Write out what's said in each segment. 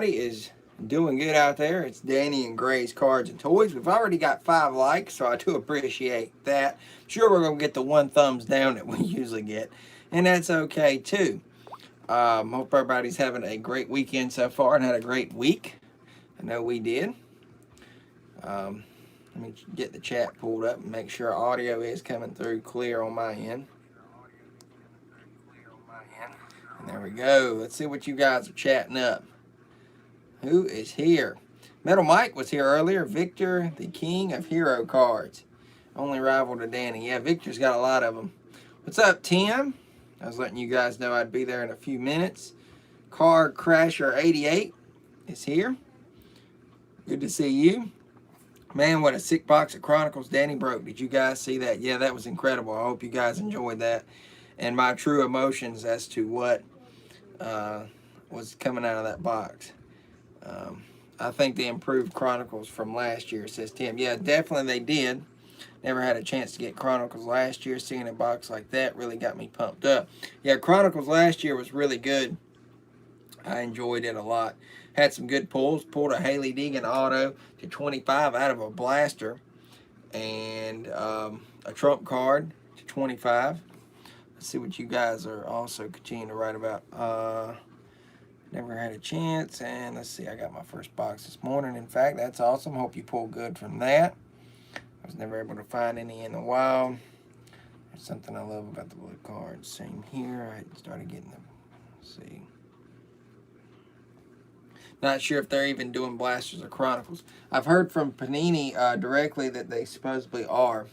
is doing good out there. It's Danny and Gray's Cards and Toys. We've already got 5 likes, so I do appreciate that. Sure, we're going to get the 1 thumbs down that we usually get, and that's okay too. Hope everybody's having a great weekend so far and had a great week. I know we did. Let me get the chat pulled up and make sure audio is coming through clear on my end. And there we go. Let's see what you guys are chatting up. Who is here? Metal Mike was here earlier. Victor, the king of hero cards. Only rival to Danny. Yeah, Victor's got a lot of them. What's up, Tim? I was letting you guys know I'd be there in a few minutes. Car Crasher 88 is here. Good to see you. Man, what a sick box of Chronicles Danny broke. Did you guys see that? Yeah, that was incredible. I hope you guys enjoyed that. And my true emotions as to what was coming out of that box. I think they improved Chronicles from last year, says Tim. Yeah, definitely they did. Never had a chance to get Chronicles last year. Seeing a box like that really got me pumped up. Yeah, Chronicles last year was really good. I enjoyed it a lot. Had some good pulls. Pulled a Haley Deegan auto to 25 out of a blaster. And a trump card to 25. Let's see what you guys are also continuing to write about. Never had a chance. And let's see, I got my first box this morning. In fact, that's awesome. Hope you pull good from that. I was never able to find any in the wild. There's something I love about the blue cards. Same here. I started getting them. Let's see. Not sure if they're even doing blasters or Chronicles. I've heard from Panini directly that they supposedly are,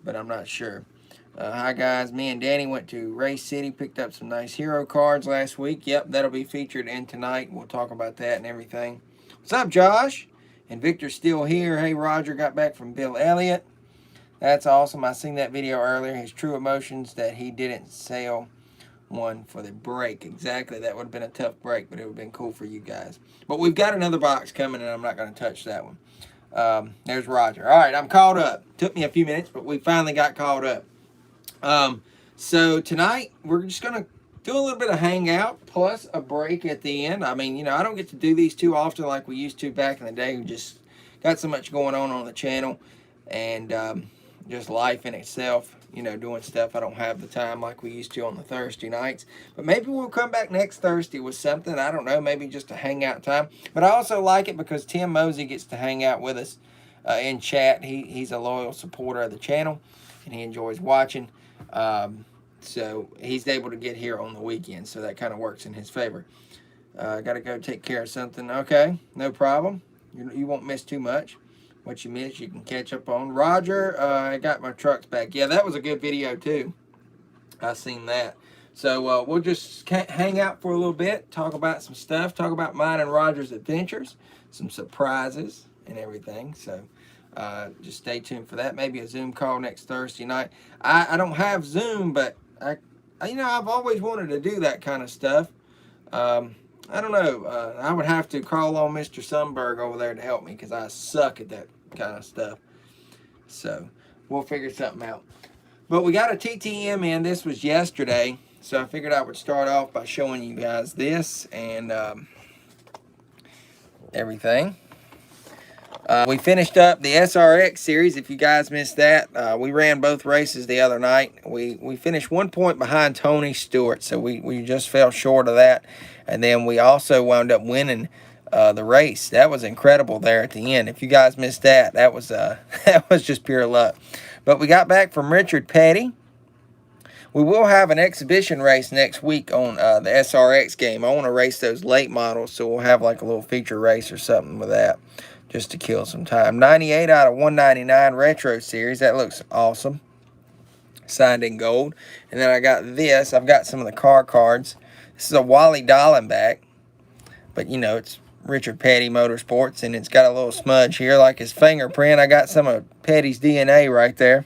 but I'm not sure. Hi guys, me and Danny went to Race City, picked up some nice hero cards last week. Yep, that'll be featured in tonight. We'll talk about that and everything. What's up, Josh? And Victor's still here. Hey, Roger got back from Bill Elliott. That's awesome. I seen that video earlier. His true emotions that he didn't sell one for the break. Exactly. That would have been a tough break, but it would have been cool for you guys. But we've got another box coming, and I'm not going to touch that one. There's Roger. All right, I'm caught up. Took me a few minutes, but we finally got caught up. So tonight, we're just going to do a little bit of hangout plus a break at the end. I mean, you know, I don't get to do these too often like we used to back in the day. We just got so much going on the channel and just life in itself, you know, doing stuff. I don't have the time like we used to on the Thursday nights. But maybe we'll come back next Thursday with something. I don't know, maybe just a hangout time. But I also like it because Tim Mosey gets to hang out with us in chat. He's a loyal supporter of the channel, and he enjoys watching. So he's able to get here on the weekend, so that kind of works in his favor. Got to go take care of something. Okay, no problem. You won't miss too much. What you miss, you can catch up on. Roger, I got my trucks back. Yeah, that was a good video, too. I seen that. So we'll just hang out for a little bit, talk about some stuff, talk about mine and Roger's adventures, some surprises and everything. So just stay tuned for that. Maybe a Zoom call next Thursday night. I don't have Zoom, but you know, I've always wanted to do that kind of stuff. I don't know. I would have to call on Mr. Sundberg over there to help me because I suck at that kind of stuff. So we'll figure something out. But we got a TTM in. This was yesterday. So I figured I would start off by showing you guys this and everything. We finished up the SRX series. If you guys missed that, we ran both races the other night. We finished 1 point behind Tony Stewart, so we just fell short of that. And then we also wound up winning the race. That was incredible there at the end. If you guys missed that, that was that was just pure luck. But we got back from Richard Petty. We will have an exhibition race next week on the SRX game. I want to race those late models, so we'll have like a little feature race or something with that, just to kill some time. 98 out of 199 Retro Series. That looks awesome. Signed in gold. And then I got this. I've got some of the car cards. This is a Wally Dallenbach. But, you know, it's Richard Petty Motorsports. And it's got a little smudge here like his fingerprint. I got some of Petty's DNA right there.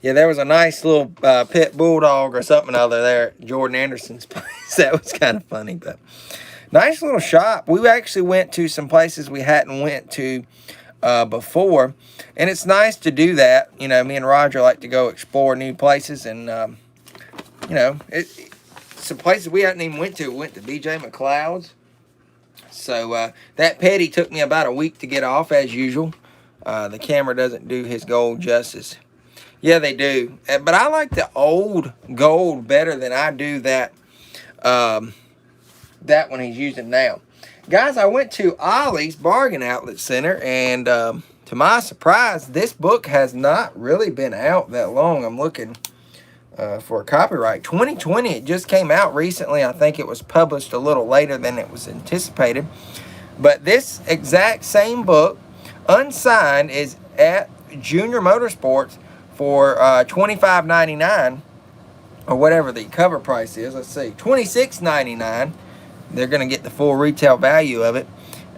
Yeah, there was a nice little pit bulldog or something other there at Jordan Anderson's place. That was kind of funny, but nice little shop. We actually went to some places we hadn't went to before, and it's nice to do that. You know, me and Roger like to go explore new places, and you know, some places we hadn't even went to. We went to BJ McLeod's. So that petty took me about a week to get off, as usual. The camera doesn't do his gold justice. Yeah, they do. But I like the old gold better than I do that that one he's using now. Guys, I went to Ollie's Bargain Outlet Center, and to my surprise, this book has not really been out that long. I'm looking for a copyright. 2020, it just came out recently. I think it was published a little later than it was anticipated. But this exact same book, unsigned, is at Junior Motorsports for $25.99, or whatever the cover price is. Let's see, $26.99. They're going to get the full retail value of it.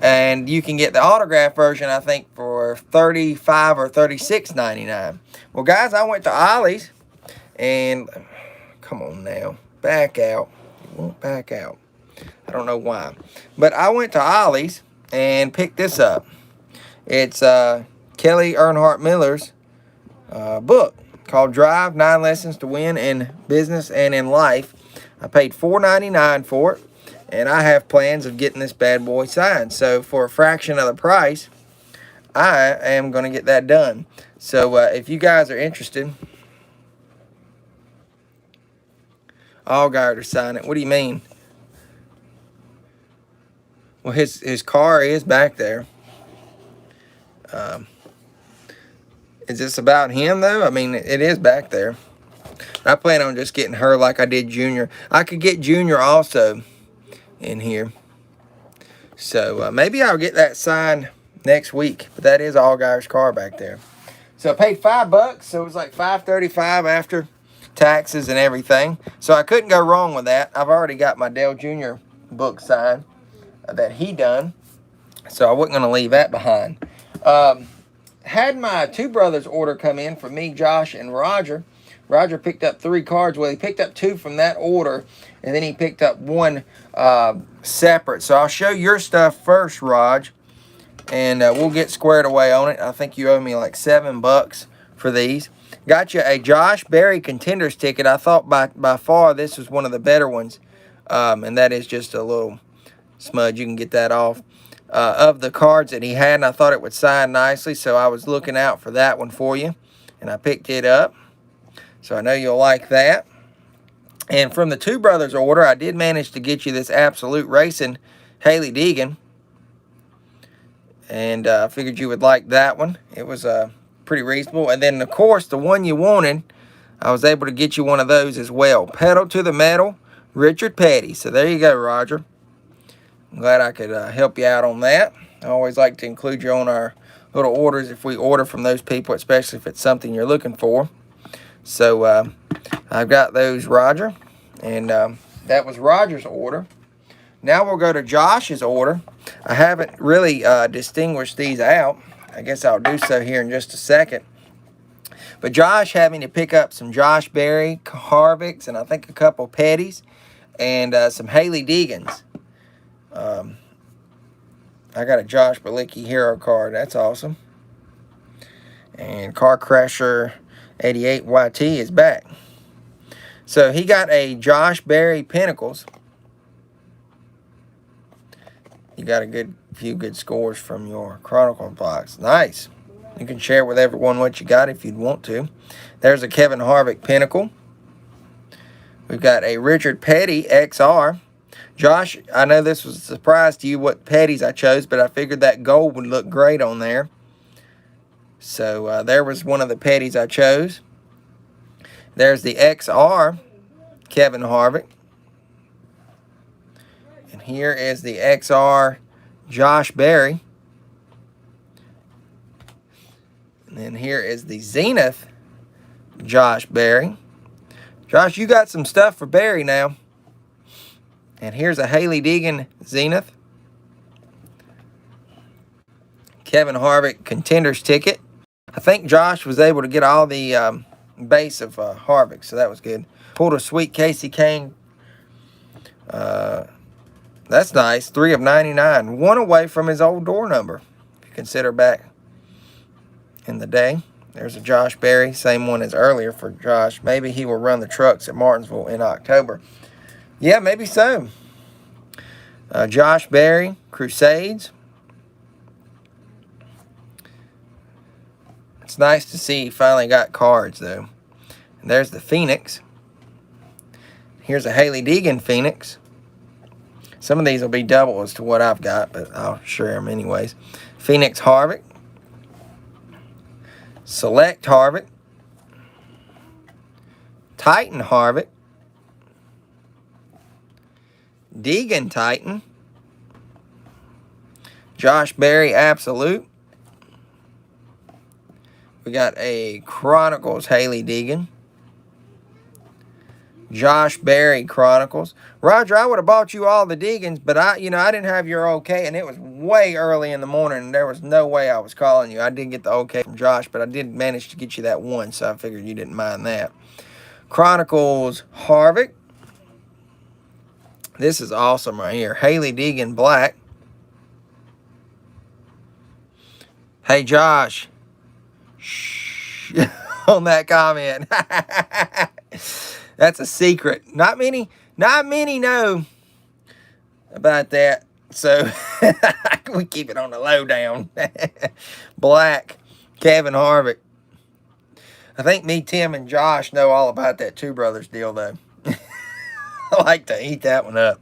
And you can get the autograph version, I think, for $35 or $36.99. Well, guys, I went to Ollie's, and come on now, back out. You won't back out. I don't know why. But I went to Ollie's and picked this up. It's Kelly Earnhardt Miller's book called Drive, 9 Lessons to Win in Business and in Life. I paid $4.99 for it, and I have plans of getting this bad boy signed. So for a fraction of the price, I am going to get that done. So if you guys are interested, Allgaier to sign it. What do you mean? Well, his car is back there. Is this about him, though? I mean, it is back there. I plan on just getting her like I did Junior. I could get Junior also in here. So maybe I'll get that signed next week. But that is Allgaier's car back there. So I paid $5, so it was like $5.35 after taxes and everything. So I couldn't go wrong with that. I've already got my Dale Jr. book signed that he done. So I wasn't going to leave that behind. Had my two brothers order come in for me, Josh, and Roger. Roger picked up 3 cards. Well, he picked up 2 from that order, and then he picked up 1 separate. So I'll show your stuff first, Raj, and we'll get squared away on it. I think you owe me like $7 for these. Got you a Josh Berry Contenders ticket. I thought by far this was one of the better ones, and that is just a little smudge. You can get that off. Of the cards that he had, and I thought it would sign nicely, so I was looking out for that one for you, and I picked it up. So I know you'll like that. And from the Two Brothers order, I did manage to get you this Absolute Racing Hailie Deegan, and I figured you would like that one. It was pretty reasonable. And then, of course, the one you wanted, I was able to get you one of those as well. Pedal to the Metal, Richard Petty. So there you go, Roger. I'm glad I could help you out on that. I always like to include you on our little orders if we order from those people, especially if it's something you're looking for. So I've got those, Roger. And that was Roger's order. Now we'll go to Josh's order. I haven't really distinguished these out. I guess I'll do so here in just a second. But Josh had me to pick up some Josh Berry Harvicks, and I think a couple Petties, and some Hailie Deegans. I got a Josh Balicki Hero card. That's awesome. And Car Crasher 88 YT is back. So he got a Josh Berry Pinnacles. You got a few good scores from your Chronicle box. Nice. You can share with everyone what you got if you'd want to. There's a Kevin Harvick Pinnacle. We've got a Richard Petty XR. Josh, I know this was a surprise to you what Petties I chose, but I figured that gold would look great on there. So there was one of the Petties I chose. There's the XR Kevin Harvick. And here is the XR Josh Berry. And then here is the Zenith Josh Berry. Josh, you got some stuff for Berry now. And here's a Hailie Deegan Zenith. Kevin Harvick Contenders ticket. I think Josh was able to get all the base of Harvick, so that was good. Pulled a sweet Casey Kane. That's nice. 3 of 99. 1 away from his old door number, if you consider back in the day. There's a Josh Berry, same one as earlier for Josh. Maybe he will run the trucks at Martinsville in October. Yeah, maybe so. Josh Berry, Crusades. It's nice to see he finally got cards, though. And there's the Phoenix. Here's a Haley Deegan Phoenix. Some of these will be double as to what I've got, but I'll share them anyways. Phoenix Harvick. Select Harvick. Titan Harvick. Deegan Titan. Josh Berry Absolute. We got a Chronicles Haley Deegan. Josh Berry Chronicles. Roger, I would have bought you all the Deegans, but I didn't have your okay, and it was way early in the morning, and there was no way I was calling you. I did get the okay from Josh, but I did manage to get you that one, so I figured you didn't mind that. Chronicles Harvick. This is awesome right here. Haley Deegan Black. Hey, Josh. Shh. On that comment. That's a secret. Not many know about that. So we keep it on the lowdown. Black, Kevin Harvick. I think me, Tim, and Josh know all about that Two Brothers deal, though. I like to eat that one up.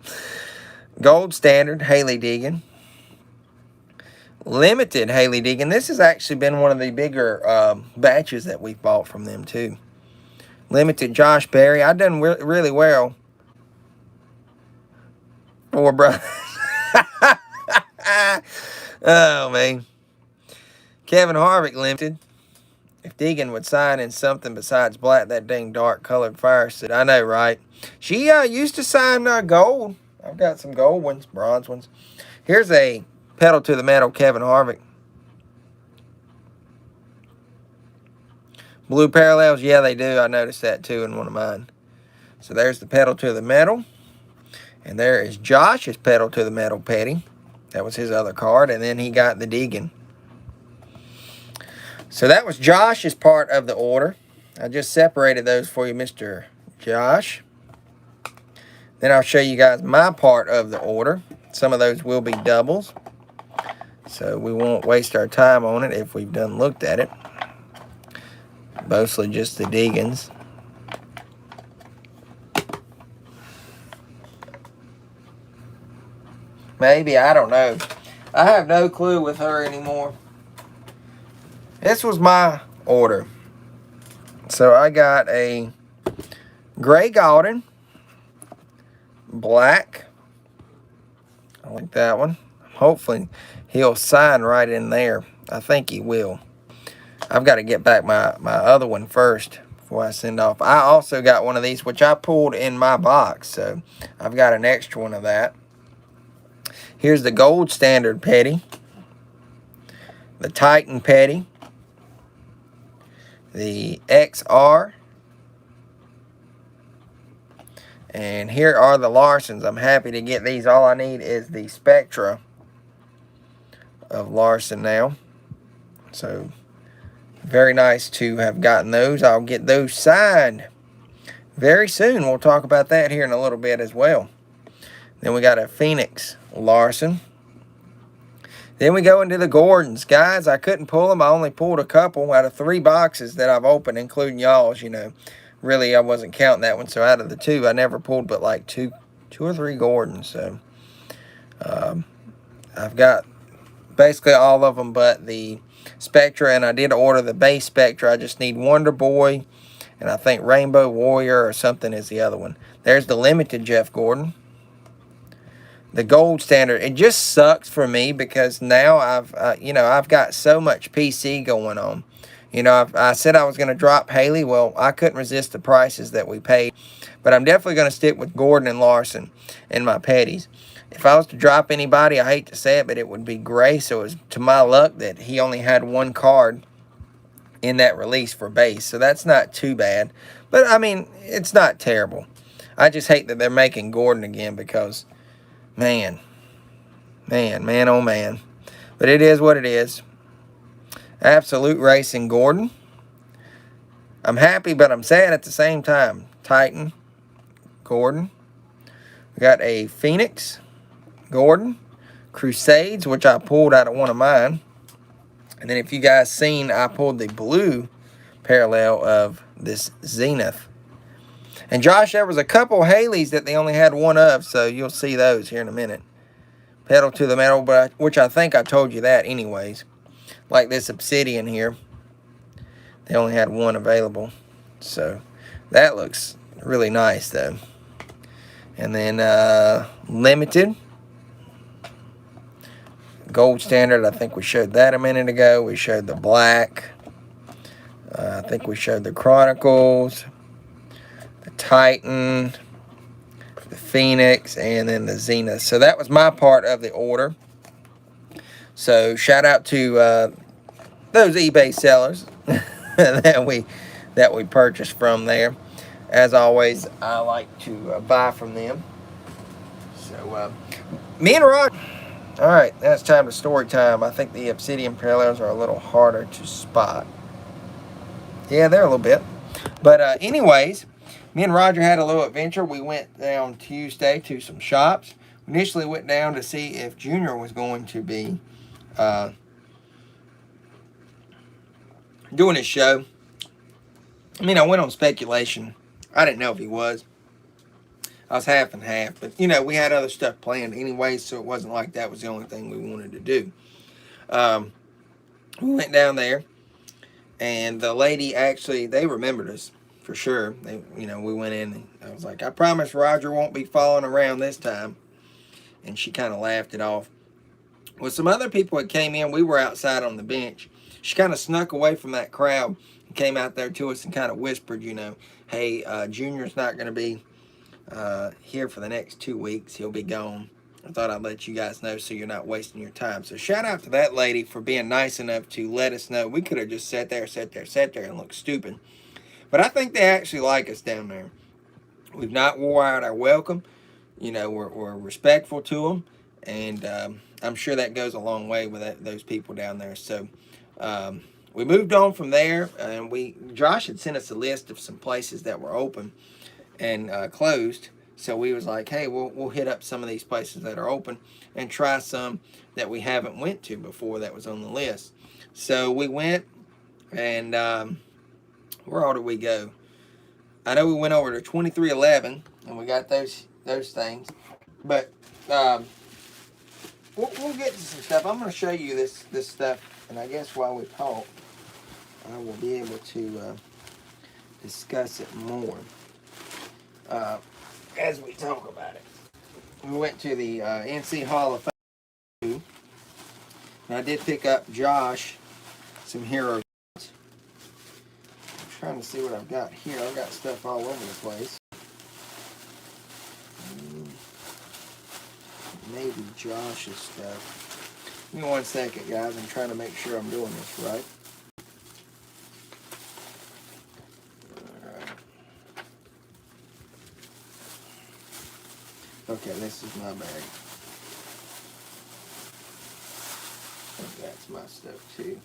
Gold Standard, Haley Deegan. Limited Haley Deegan. This has actually been one of the bigger batches that we've bought from them, too. Limited Josh Berry. I've done really well. 4 brothers. Oh, man. Kevin Harvick Limited. If Deegan would sign in something besides black, that dang dark colored fire suit. I know, right? She used to sign gold. I've got some gold ones, bronze ones. Here's a pedal to the metal Kevin Harvick. Blue parallels, yeah, they do. I noticed that too in one of mine. So there's the pedal to the metal. And there is Josh's pedal to the metal petty. That was his other card. And then he got the Deegan. So that was Josh's part of the order. I just separated those for you, Mr. Josh. Then I'll show you guys my part of the order. Some of those will be doubles. So we won't waste our time on it if we've done looked at it. Mostly just the Deegans. Maybe, I don't know. I have no clue with her anymore. This was my order. So I got a gray Gaudin, black. I like that one. Hopefully he'll sign right in there. I think he will. I've got to get back my other one first before I send off. I also got one of these, which I pulled in my box. So I've got an extra one of that. Here's the Gold Standard Petty. The Titan Petty. The XR. And here are the Larsons. I'm happy to get these. All I need is the Spectra of Larson now. So very nice to have gotten those. I'll get those signed very soon. We'll talk about that here in a little bit as well. Then we got a Phoenix Larson. Then we go into the Gordons. Guys, I couldn't pull them. I only pulled a couple out of 3 boxes that I've opened, including y'all's, Really, I wasn't counting that one. So out of the 2, I never pulled but like two or 3 Gordons. So I've got basically all of them but the Spectra, and I did order the base Spectra. I just need Wonder Boy, and I think Rainbow Warrior or something is the other one. There's the limited Jeff Gordon. The Gold Standard. It just sucks for me because now I've got so much PC going on. I said I was going to drop Haley. Well, I couldn't resist the prices that we paid. But I'm definitely going to stick with Gordon and Larson in my petties. If I was to drop anybody, I hate to say it, but it would be Gray. So it was to my luck that he only had 1 card in that release for base. So that's not too bad. But, I mean, it's not terrible. I just hate that they're making Gordon again because, man, oh man. But it is what it is. Absolute Racing Gordon. I'm happy, but I'm sad at the same time. Titan, Gordon. We got a Phoenix, Gordon. Crusades, which I pulled out of one of mine. And then if you guys seen, I pulled the blue parallel of this Zenith. And Josh, there was a couple Haleys that they only had one of, so you'll see those here in a minute. Pedal to the metal, which I think I told you that anyways. Like this Obsidian here. They only had one available. So that looks really nice though. And then Limited. Gold Standard, I think we showed that a minute ago. We showed the black. I think we showed the Chronicles, the Titan, the Phoenix, and then the Zenith. So that was my part of the order. So shout out to those eBay sellers that we purchased from there. As always, I like to buy from them. So me and Rod. All right, now it's time to story time. I think the Obsidian parallels are a little harder to spot. Yeah, they're a little bit. But anyways, me and Roger had a little adventure. We went down Tuesday to some shops. We initially went down to see if Junior was going to be doing his show. I mean, I went on speculation. I didn't know if he was. I was half and half. But, you know, we had other stuff planned anyway, so it wasn't like that was the only thing we wanted to do. We went down there, and the lady actually, they remembered us for sure. We went in, and I was like, I promise Roger won't be following around this time. And she kind of laughed it off. Well, some other people that came in, we were outside on the bench. She kind of snuck away from that crowd and came out there to us and kind of whispered, hey, Junior's not going to be here for the next 2 weeks. He'll be gone. I thought I'd let you guys know so you're not wasting your time. So shout out to that lady for being nice enough to let us know. We could have just sat there and looked stupid. But I think they actually like us down there. We've not wore out our welcome. We're respectful to them. And I'm sure that goes a long way with those people down there. So we moved on from there. And Josh had sent us a list of some places that were open and closed. So we was like, hey, we'll hit up some of these places that are open and try some that we haven't went to before that was on the list. So we went, and where all did we go? I know we went over to 2311 and we got those things. But we'll get to some stuff. I'm going to show you this stuff, and I guess while we talk, I will be able to discuss it more. As we talk about it. We went to the NC Hall of Fame, and I did pick up Josh some heroes. I'm trying to see what I've got here. I've got stuff all over the place. Maybe Josh's stuff. Give me 1 second, guys. I'm trying to make sure I'm doing this right. Okay, this is my bag. I think that's my stuff too.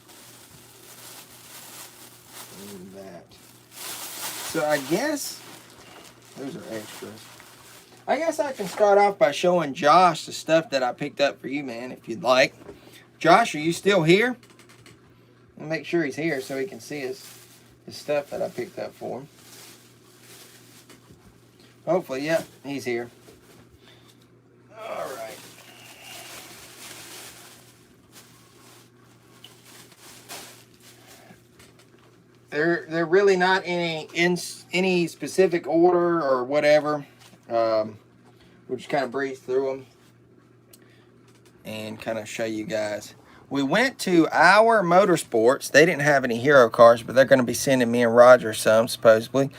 And that. So I guess those are extras. I guess I can start off by showing Josh the stuff that I picked up for you, man, if you'd like. Josh, are you still here? I'll make sure he's here so he can see his stuff that I picked up for him. Hopefully, yep, he's here. All right. They're really not in any specific order or whatever. We'll just kind of breeze through them and kind of show you guys. We went to Our Motorsports. They didn't have any hero cars, but they're going to be sending me and Roger some, supposedly.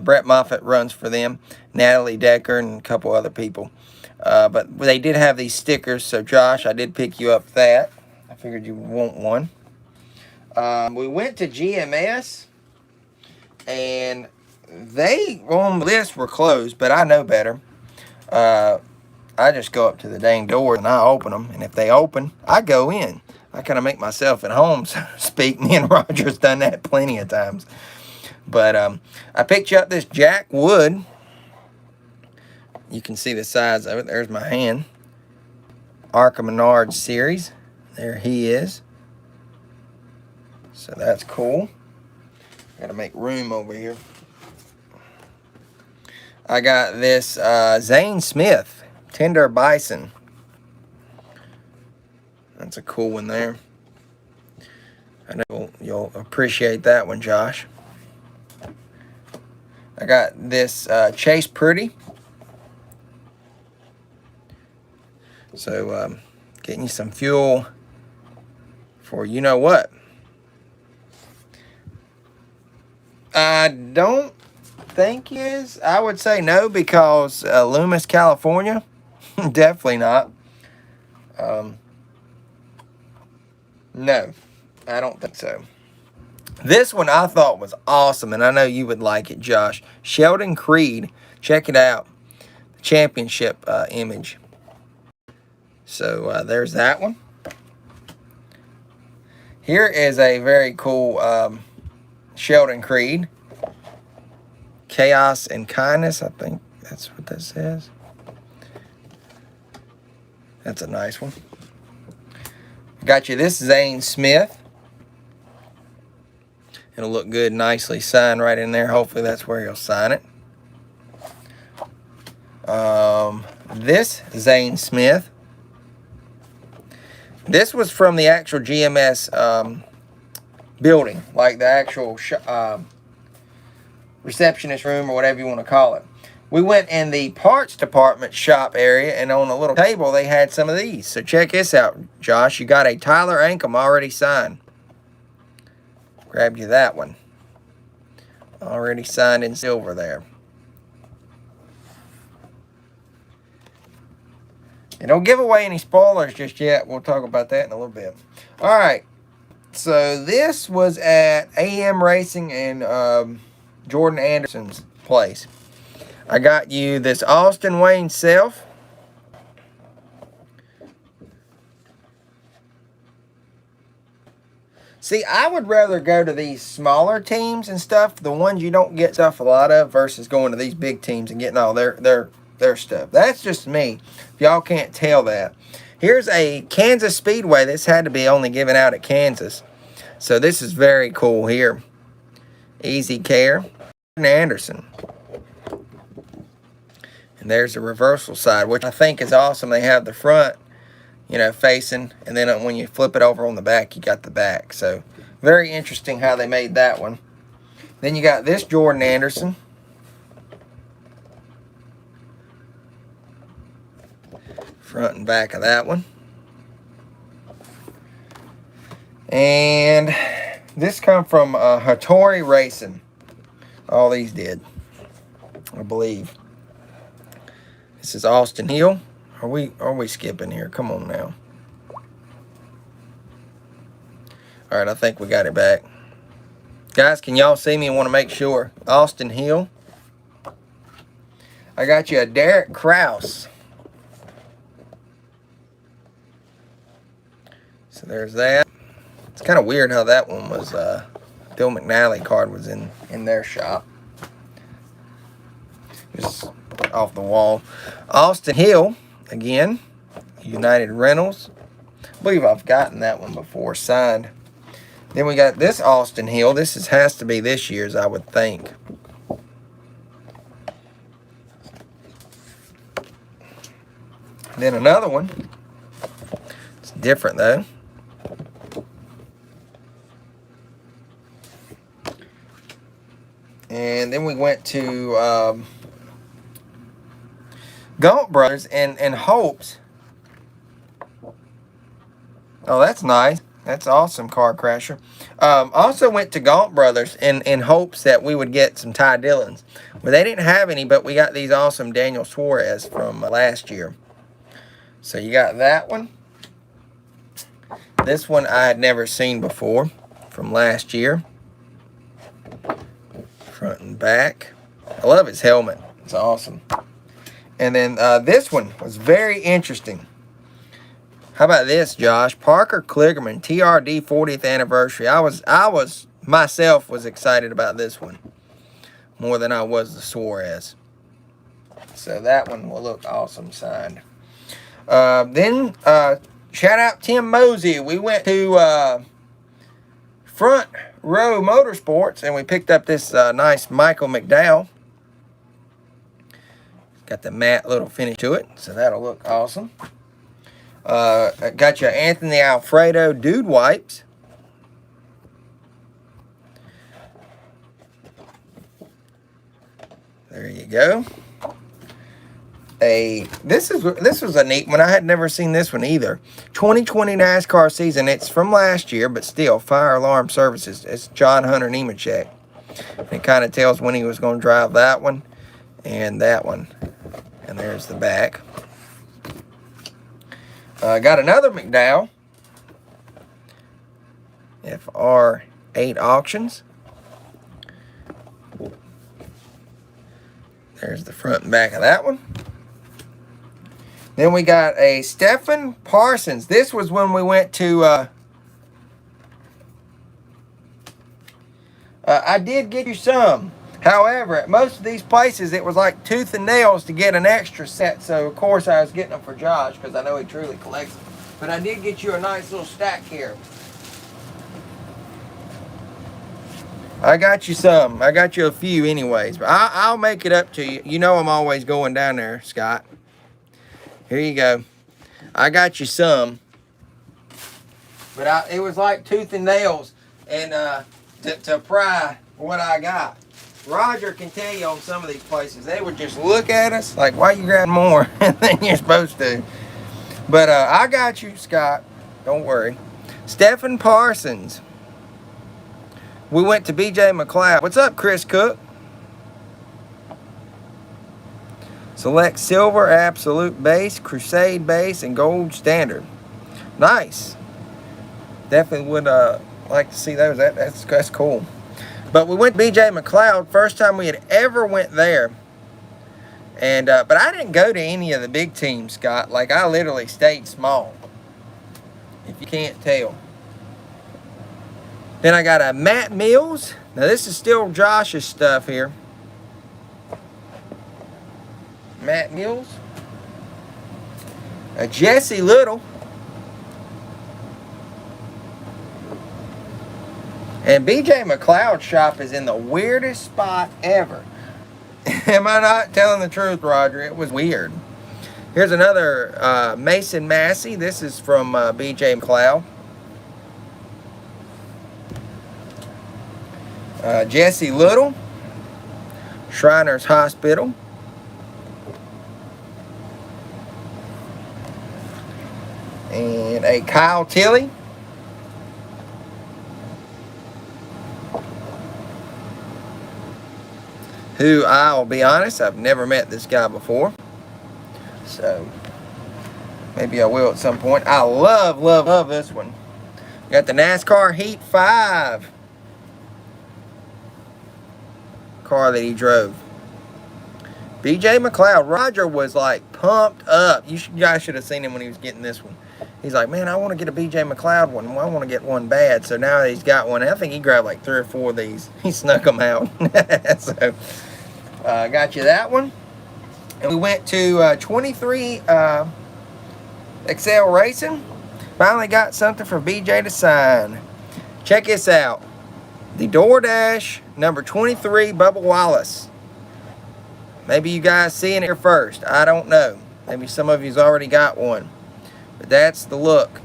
Brett Moffitt runs for them, Natalie Decker, and a couple other people. But they did have these stickers, so Josh, I did pick you up that. I figured you would want one. We went to GMS, and they on the list were closed, but I know better. I just go up to the dang door and I open them, and if they open, I go in. I kind of make myself at home, so to speak. Me and Roger's done that plenty of times. But I picked you up this Jack Wood. You can see the size of it. There's my hand. Arca Menard series. There he is. So that's cool. Got to make room over here. I got this Zane Smith Tender Bison. That's a cool one there. I know you'll appreciate that one, Josh. I got this Chase Pretty. So getting you some fuel for you know what. I don't think he is. I would say no, because Loomis, California, definitely not. No, I don't think so. This one I thought was awesome, and I know you would like it, Josh. Sheldon Creed. Check it out. Championship image. So there's that one. Here is a very cool Sheldon Creed. Chaos and Kindness. I think that's what that says. That's a nice one. Got you this Zane Smith. It'll look good, nicely signed right in there. Hopefully that's where he'll sign it. This Zane Smith. This was from the actual GMS building, like the actual receptionist room or whatever you want to call it. We went in the parts department shop area, and on a little table they had some of these. So check this out, Josh. You got a Tyler Ankrum already signed. Grabbed you that one. Already signed in silver there. And don't give away any spoilers just yet. We'll talk about that in a little bit. All right. So this was at AM Racing and Jordan Anderson's place. I got you this Austin Wayne Self. See, I would rather go to these smaller teams and stuff, the ones you don't get stuff a lot of, versus going to these big teams and getting all their stuff. That's just me. If y'all can't tell that. Here's a Kansas Speedway. This had to be only given out at Kansas. So this is very cool here. Easy Care. Anderson. And there's the reversal side, which I think is awesome. They have the front, you know, facing, and then when you flip it over on the back, you got the back. So very interesting how they made that one. Then you got this Jordan Anderson. Front and back of that one. And this come from Hattori Racing. All these did, I believe. This is Austin Hill. Are we skipping here? Come on now. All right, I think we got it back. Guys, can y'all see me? I want to make sure. Austin Hill. I got you a Derek Kraus. So there's that. It's kind of weird how that one was, Bill McNally card was in their shop. Just off the wall. Austin Hill, again, United Rentals. I believe I've gotten that one before signed. Then we got this Austin Hill. This has to be this year's, I would think. Then another one. It's different though. And then we went to Gaunt Brothers in hopes. Oh, that's nice. That's awesome, Car Crasher. Also went to Gaunt Brothers in hopes that we would get some Ty Dillons. Well, they didn't have any, but we got these awesome Daniel Suarez from last year. So you got that one. This one I had never seen before from last year. Front and back. I love his helmet. It's awesome. And then this one was very interesting. How about this, Josh? Parker Kligerman, TRD 40th anniversary. I was myself was excited about this one more than I was the Suarez. So that one will look awesome signed. Then shout out Tim Mosey. We went to Front Row Motorsports and we picked up this nice Michael McDowell. Got the matte little finish to it, so that'll look awesome. I got your Anthony Alfredo Dude Wipes. There you go. This was a neat one. I had never seen this one either. 2020 NASCAR season. It's from last year, but still, fire alarm services. It's John Hunter Nemechek. It kind of tells when he was going to drive that one and that one. And there's the back. Got another McDowell. FR8 Auctions. There's the front and back of that one. Then we got a Stephen Parsons. This was when we went to... I did get you some. However, at most of these places, it was like tooth and nails to get an extra set. So, of course, I was getting them for Josh because I know he truly collects them. But I did get you a nice little stack here. I got you some. I got you a few anyways. But I'll make it up to you. You know I'm always going down there, Scott. Here you go. I got you some. But it was like tooth and nails and to pry what I got. Roger can tell you on some of these places, they would just look at us like, why you grabbing more than you're supposed to? But I got you, Scott. Don't worry. Stephen Parsons. We went to BJ McLeod. What's up, Chris Cook? Select Silver, Absolute Base, Crusade Base, and Gold Standard. Nice. Definitely would like to see those. That's cool. But we went to BJ McLeod. First time we had ever went there. And but I didn't go to any of the big teams, Scott. Like, I literally stayed small. If you can't tell. Then I got a Matt Mills. Now, this is still Josh's stuff here. Matt Mills. A Jesse Little. And BJ McLeod's shop is in the weirdest spot ever. Am I not telling the truth, Roger? It was weird. Here's another Mason Massey. This is from BJ McLeod. Jesse Little. Shriners Hospital. And a Kyle Tilley. Who, I'll be honest, I've never met this guy before. So, maybe I will at some point. I love this one. Got the NASCAR Heat 5 car that he drove. BJ McLeod. Roger was like pumped up. You guys should have seen him when he was getting this one. He's like, man, I want to get a BJ McLeod one. Well, I want to get one bad. So now he's got one. I think he grabbed like 3 or 4 of these. He snuck them out. So, got you that one. And we went to 23 Excel Racing. Finally got something for BJ to sign. Check this out. The DoorDash number 23 Bubba Wallace. Maybe you guys seeing it here first. I don't know. Maybe some of you's already got one. But that's the look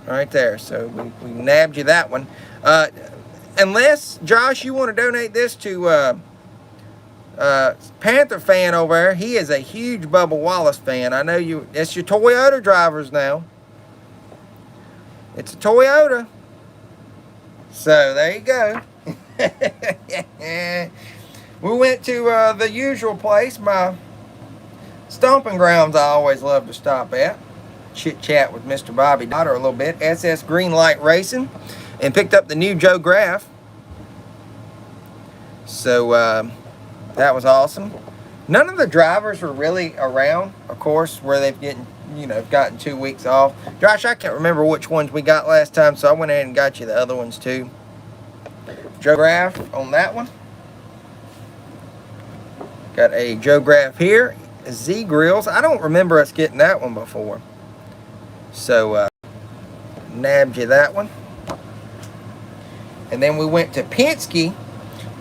right there. So we nabbed you that one. Unless, Josh, you want to donate this to Panther fan over there. He is a huge Bubba Wallace fan. I know you. It's your Toyota drivers now. It's a Toyota. So there you go. We went to the usual place, my stomping grounds I always love to stop at. Chit chat with Mr. Bobby Dotter a little bit. SS Greenlight Racing. And picked up the new Joe Graff. So that was awesome. None of the drivers were really around, of course, where they've gotten 2 weeks off. Josh, I can't remember which ones we got last time, so I went ahead and got you the other ones too. Joe Graf on that one. Got a Joe Graf here. Z Grills. I don't remember us getting that one before. So, nabbed you that one. And then we went to Penske.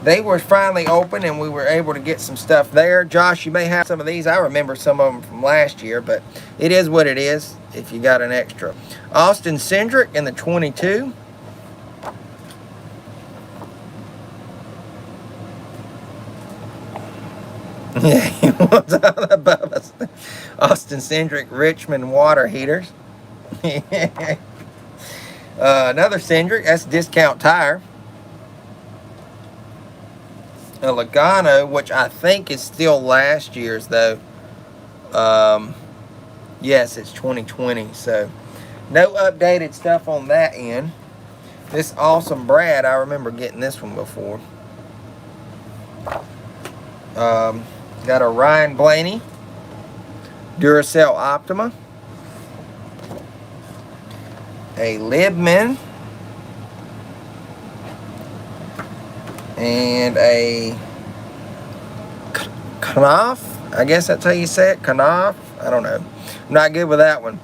They were finally open and we were able to get some stuff there. Josh, you may have some of these. I remember some of them from last year, but it is what it is if you got an extra. Austin Cindric in the 22. Yeah, he was all above us. Austin Cindric Richmond water heaters. Another Cindric, that's Discount Tire. A Logano, which I think is still last year's though. Yes, it's 2020, so no updated stuff on that end. This awesome Brad, I remember getting this one before. Got a Ryan Blaney Duracell Optima, a Libman, and a Knopf. I guess that's how you say it, Knopf. I don't know. I'm not good with that one.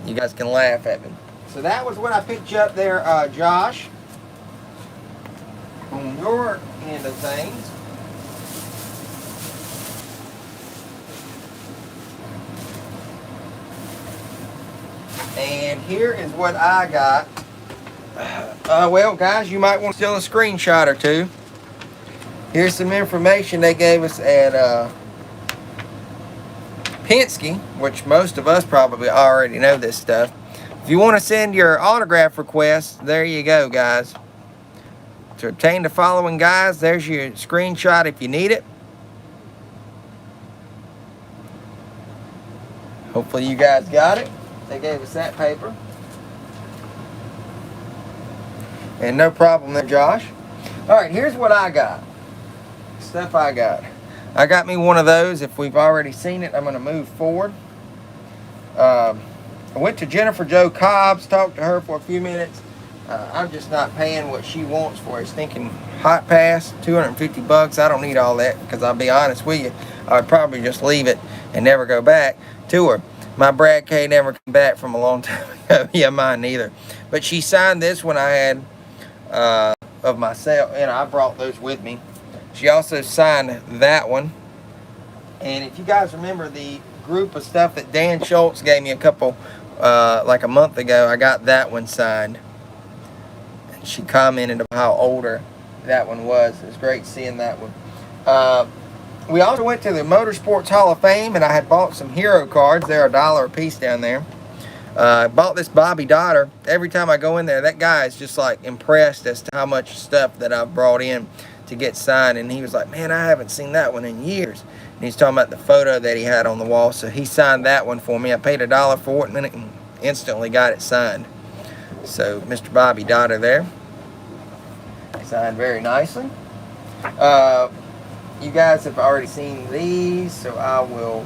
You guys can laugh at me. So that was what I picked you up there, Josh. On your end of things. And here is what I got. Well, guys, you might want to steal a screenshot or two. Here's some information they gave us at Penske, which most of us probably already know this stuff. If you want to send your autograph request, there you go, guys. To obtain the following, guys, there's your screenshot if you need it. Hopefully you guys got it. They gave us that paper. And no problem there, Josh. Alright, here's what I got. Stuff I got. I got me one of those. If we've already seen it, I'm going to move forward. I went to Jennifer Jo Cobb's, talked to her for a few minutes. I'm just not paying what she wants for a stinking hot pass, $250. I don't need all that, because I'll be honest with you, I would probably just leave it and never go back to her. My Brad K never came back from a long time ago. Yeah, mine neither. But she signed this one I had of myself, and I brought those with me. She also signed that one. And if you guys remember the group of stuff that Dan Schultz gave me a couple, like a month ago, I got that one signed. And she commented about how older that one was. It was great seeing that one. We also went to the Motorsports Hall of Fame, and I had bought some hero cards. They're $1 a piece down there. Bought this Bobby Dotter. Every time I go in there, that guy is just like impressed as to how much stuff that I've brought in to get signed. And he was like, man, I haven't seen that one in years. And he's talking about the photo that he had on the wall. So he signed that one for me. I paid $1 for it and instantly got it signed. So Mr. Bobby Dotter there. Signed very nicely. You guys have already seen these, so I will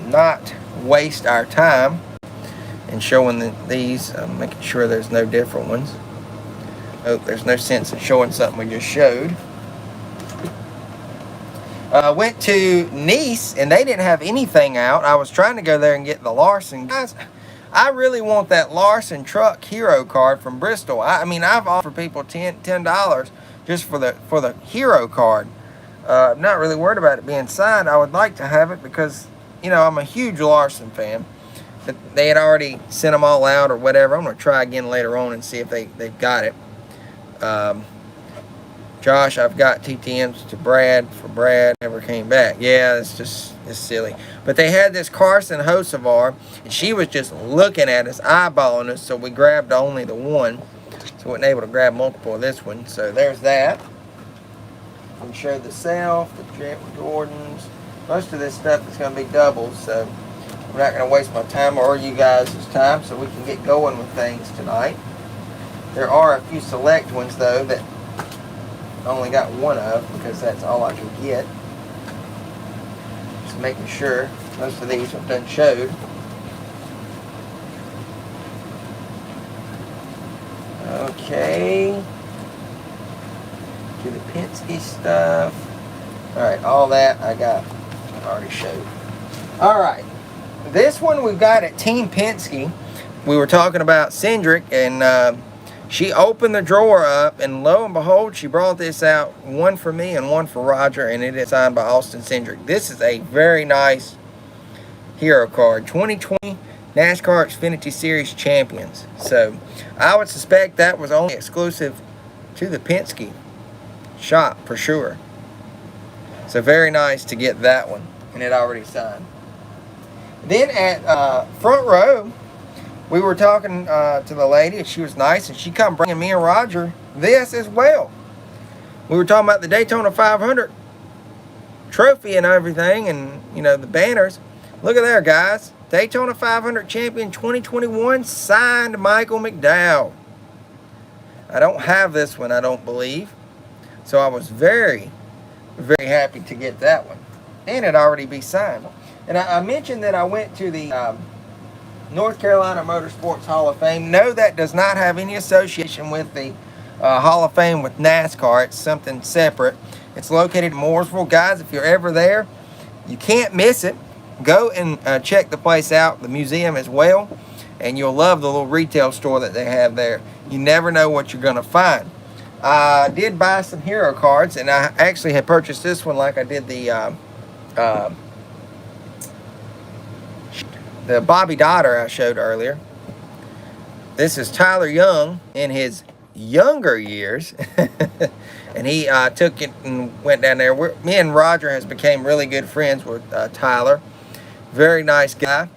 not waste our time in showing these. I'm making sure there's no different ones. Oh, there's no sense in showing something we just showed. Went to Nice, and they didn't have anything out. I was trying to go there and get the Larson. Guys, I really want that Larson truck hero card from Bristol. I mean, I've offered people $10 just for the hero card. I'm not really worried about it being signed. I would like to have it because, you know, I'm a huge Larson fan. But they had already sent them all out or whatever. I'm going to try again later on and see if they've got it. Josh, I've got TTMs to Brad for Brad. Never came back. Yeah, it's silly. But they had this Carson Hocevar, and she was just looking at us, eyeballing us, so we grabbed only the one. So we weren't able to grab multiple of this one. So there's that. We show the Self, the Jordans. Most of this stuff is going to be doubles, so I'm not going to waste my time or you guys' time, so we can get going with things tonight. There are a few select ones, though, that I only got one of because that's all I could get. Just making sure most of these have done showed. Okay. to the Penske stuff. Alright, all that I got. I already showed. Alright. This one we've got at Team Penske. We were talking about Cindric, and she opened the drawer up, and lo and behold, she brought this out. One for me and one for Roger, and it is signed by Austin Cindric. This is a very nice hero card. 2020 NASCAR Xfinity Series Champions. So I would suspect that was only exclusive to the Penske shop for sure. So very nice to get that one, and it already signed. Then at front row, we were talking to the lady, and she was nice, and she come bringing me and Roger this as well. We were talking about the Daytona 500 trophy and everything, and you know, the banners. Look at there, guys. Daytona 500 champion 2021, signed Michael McDowell. I don't have this one, I don't believe. So I was very, very happy to get that one, and it already be signed. And I mentioned that I went to the North Carolina Motorsports Hall of Fame. No, that does not have any association with the Hall of Fame with NASCAR. It's something separate. It's located in Mooresville. Guys, if you're ever there, you can't miss it. Go and check the place out, the museum as well, and you'll love the little retail store that they have there. You never know what you're going to find. I did buy some hero cards, and I actually had purchased this one like I did the Bobby Dotter I showed earlier. This is Tyler Young in his younger years. And he took it and went down there. Me and Roger has became really good friends with Tyler. Very nice guy.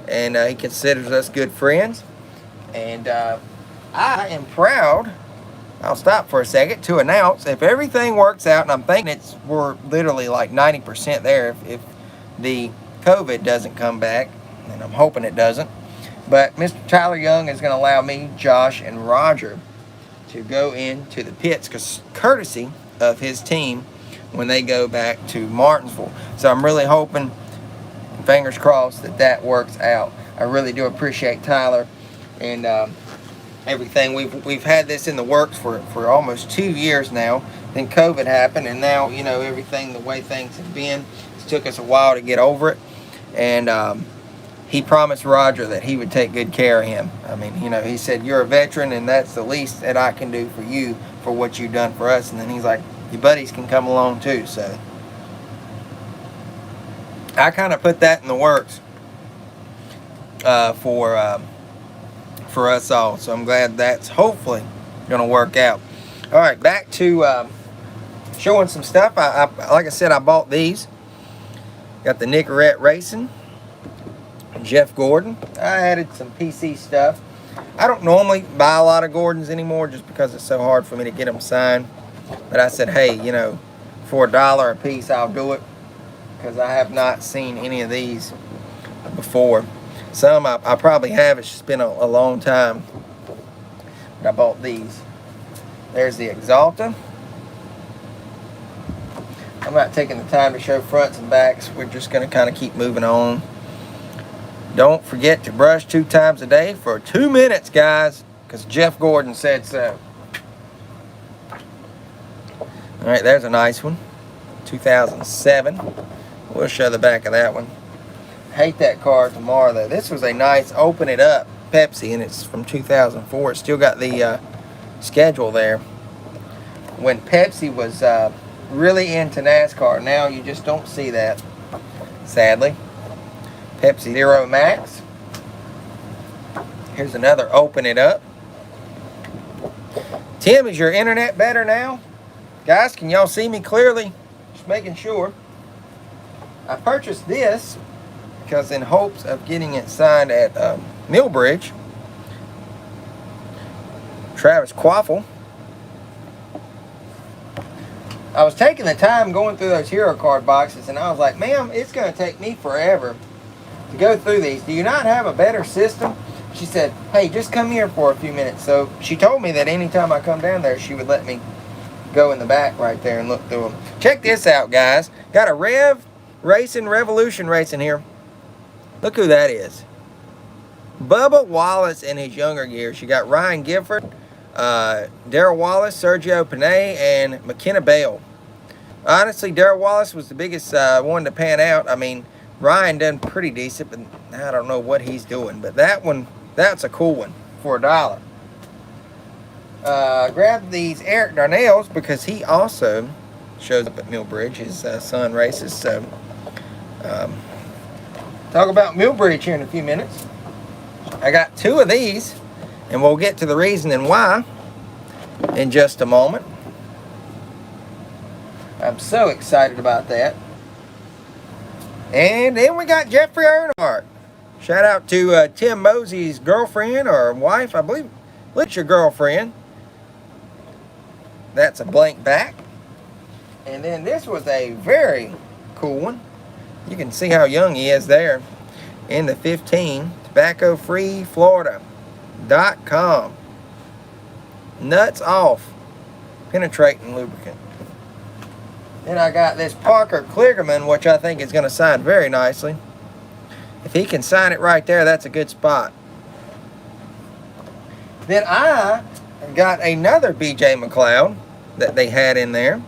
And he considers us good friends. And I am proud, I'll stop for a second, to announce if everything works out, and I'm thinking we're literally like 90% there if the COVID doesn't come back. And I'm hoping it doesn't. But Mr. Tyler Young is going to allow me, Josh, and Roger to go into the pits courtesy of his team when they go back to Martinsville. So I'm really hoping, fingers crossed, that works out. I really do appreciate Tyler and everything. We've had this in the works for almost 2 years now. Then COVID happened, and now, you know, everything, the way things have been, it took us a while to get over it. And he promised Roger that he would take good care of him. I mean, you know, he said, you're a veteran, and that's the least that I can do for you for what you've done for us. And then he's like, your buddies can come along too. So I kind of put that in the works for us all. So I'm glad that's hopefully going to work out. All right, back to showing some stuff. Like I said, I bought these. Got the Nicorette Racing. Jeff Gordon. I added some PC stuff. I don't normally buy a lot of Gordons anymore just because it's so hard for me to get them signed. But I said, hey, you know, for $1 a piece, I'll do it, because I have not seen any of these before. Some I probably have. It's just been a long time. But I bought these. There's the Exalta. I'm not taking the time to show fronts and backs. We're just going to kind of keep moving on. Don't forget to brush 2 times a day for 2 minutes, guys, because Jeff Gordon said so. All right, there's a nice one. 2007. We'll show the back of that one. Hate that car tomorrow, though. This was a nice open it up Pepsi, and it's from 2004. It's still got the schedule there. When Pepsi was really into NASCAR, now you just don't see that, sadly. Pepsi Zero Max. Here's another open it up. Tim, is your internet better now? Guys, can y'all see me clearly? Just making sure. I purchased this because in hopes of getting it signed at Millbridge. Travis Quaffle. I was taking the time going through those hero card boxes, and I was like, ma'am, it's going to take me forever to go through these. Do you not have a better system? She said, hey, just come here for a few minutes. So she told me that anytime I come down there, she would let me go in the back right there and look through them. Check this out, guys. Got a Revolution Racing here. Look who that is. Bubba Wallace in his younger years. You got Ryan Gifford, Darrell Wallace, Sergio Panay, and McKenna Bell. Honestly, Darrell Wallace was the biggest one to pan out. I mean, Ryan done pretty decent, but I don't know what he's doing. But that one, that's a cool one for $1. Grabbed these Eric Darnells because he also shows up at Millbridge. His son races. So, talk about Millbridge here in a few minutes. I got 2 of these, and we'll get to the reason and why in just a moment. I'm so excited about that. And then we got Jeffrey Earnhardt. Shout out to Tim Mosey's girlfriend or wife. I believe it's your girlfriend. That's a blank back. And then this was a very cool one. You can see how young he is there in the 15. TobaccoFreeFlorida.com. Nuts off. Penetrating lubricant. Then I got this Parker Kligerman, which I think is going to sign very nicely. If he can sign it right there, that's a good spot. Then I got another BJ McLeod that they had in there.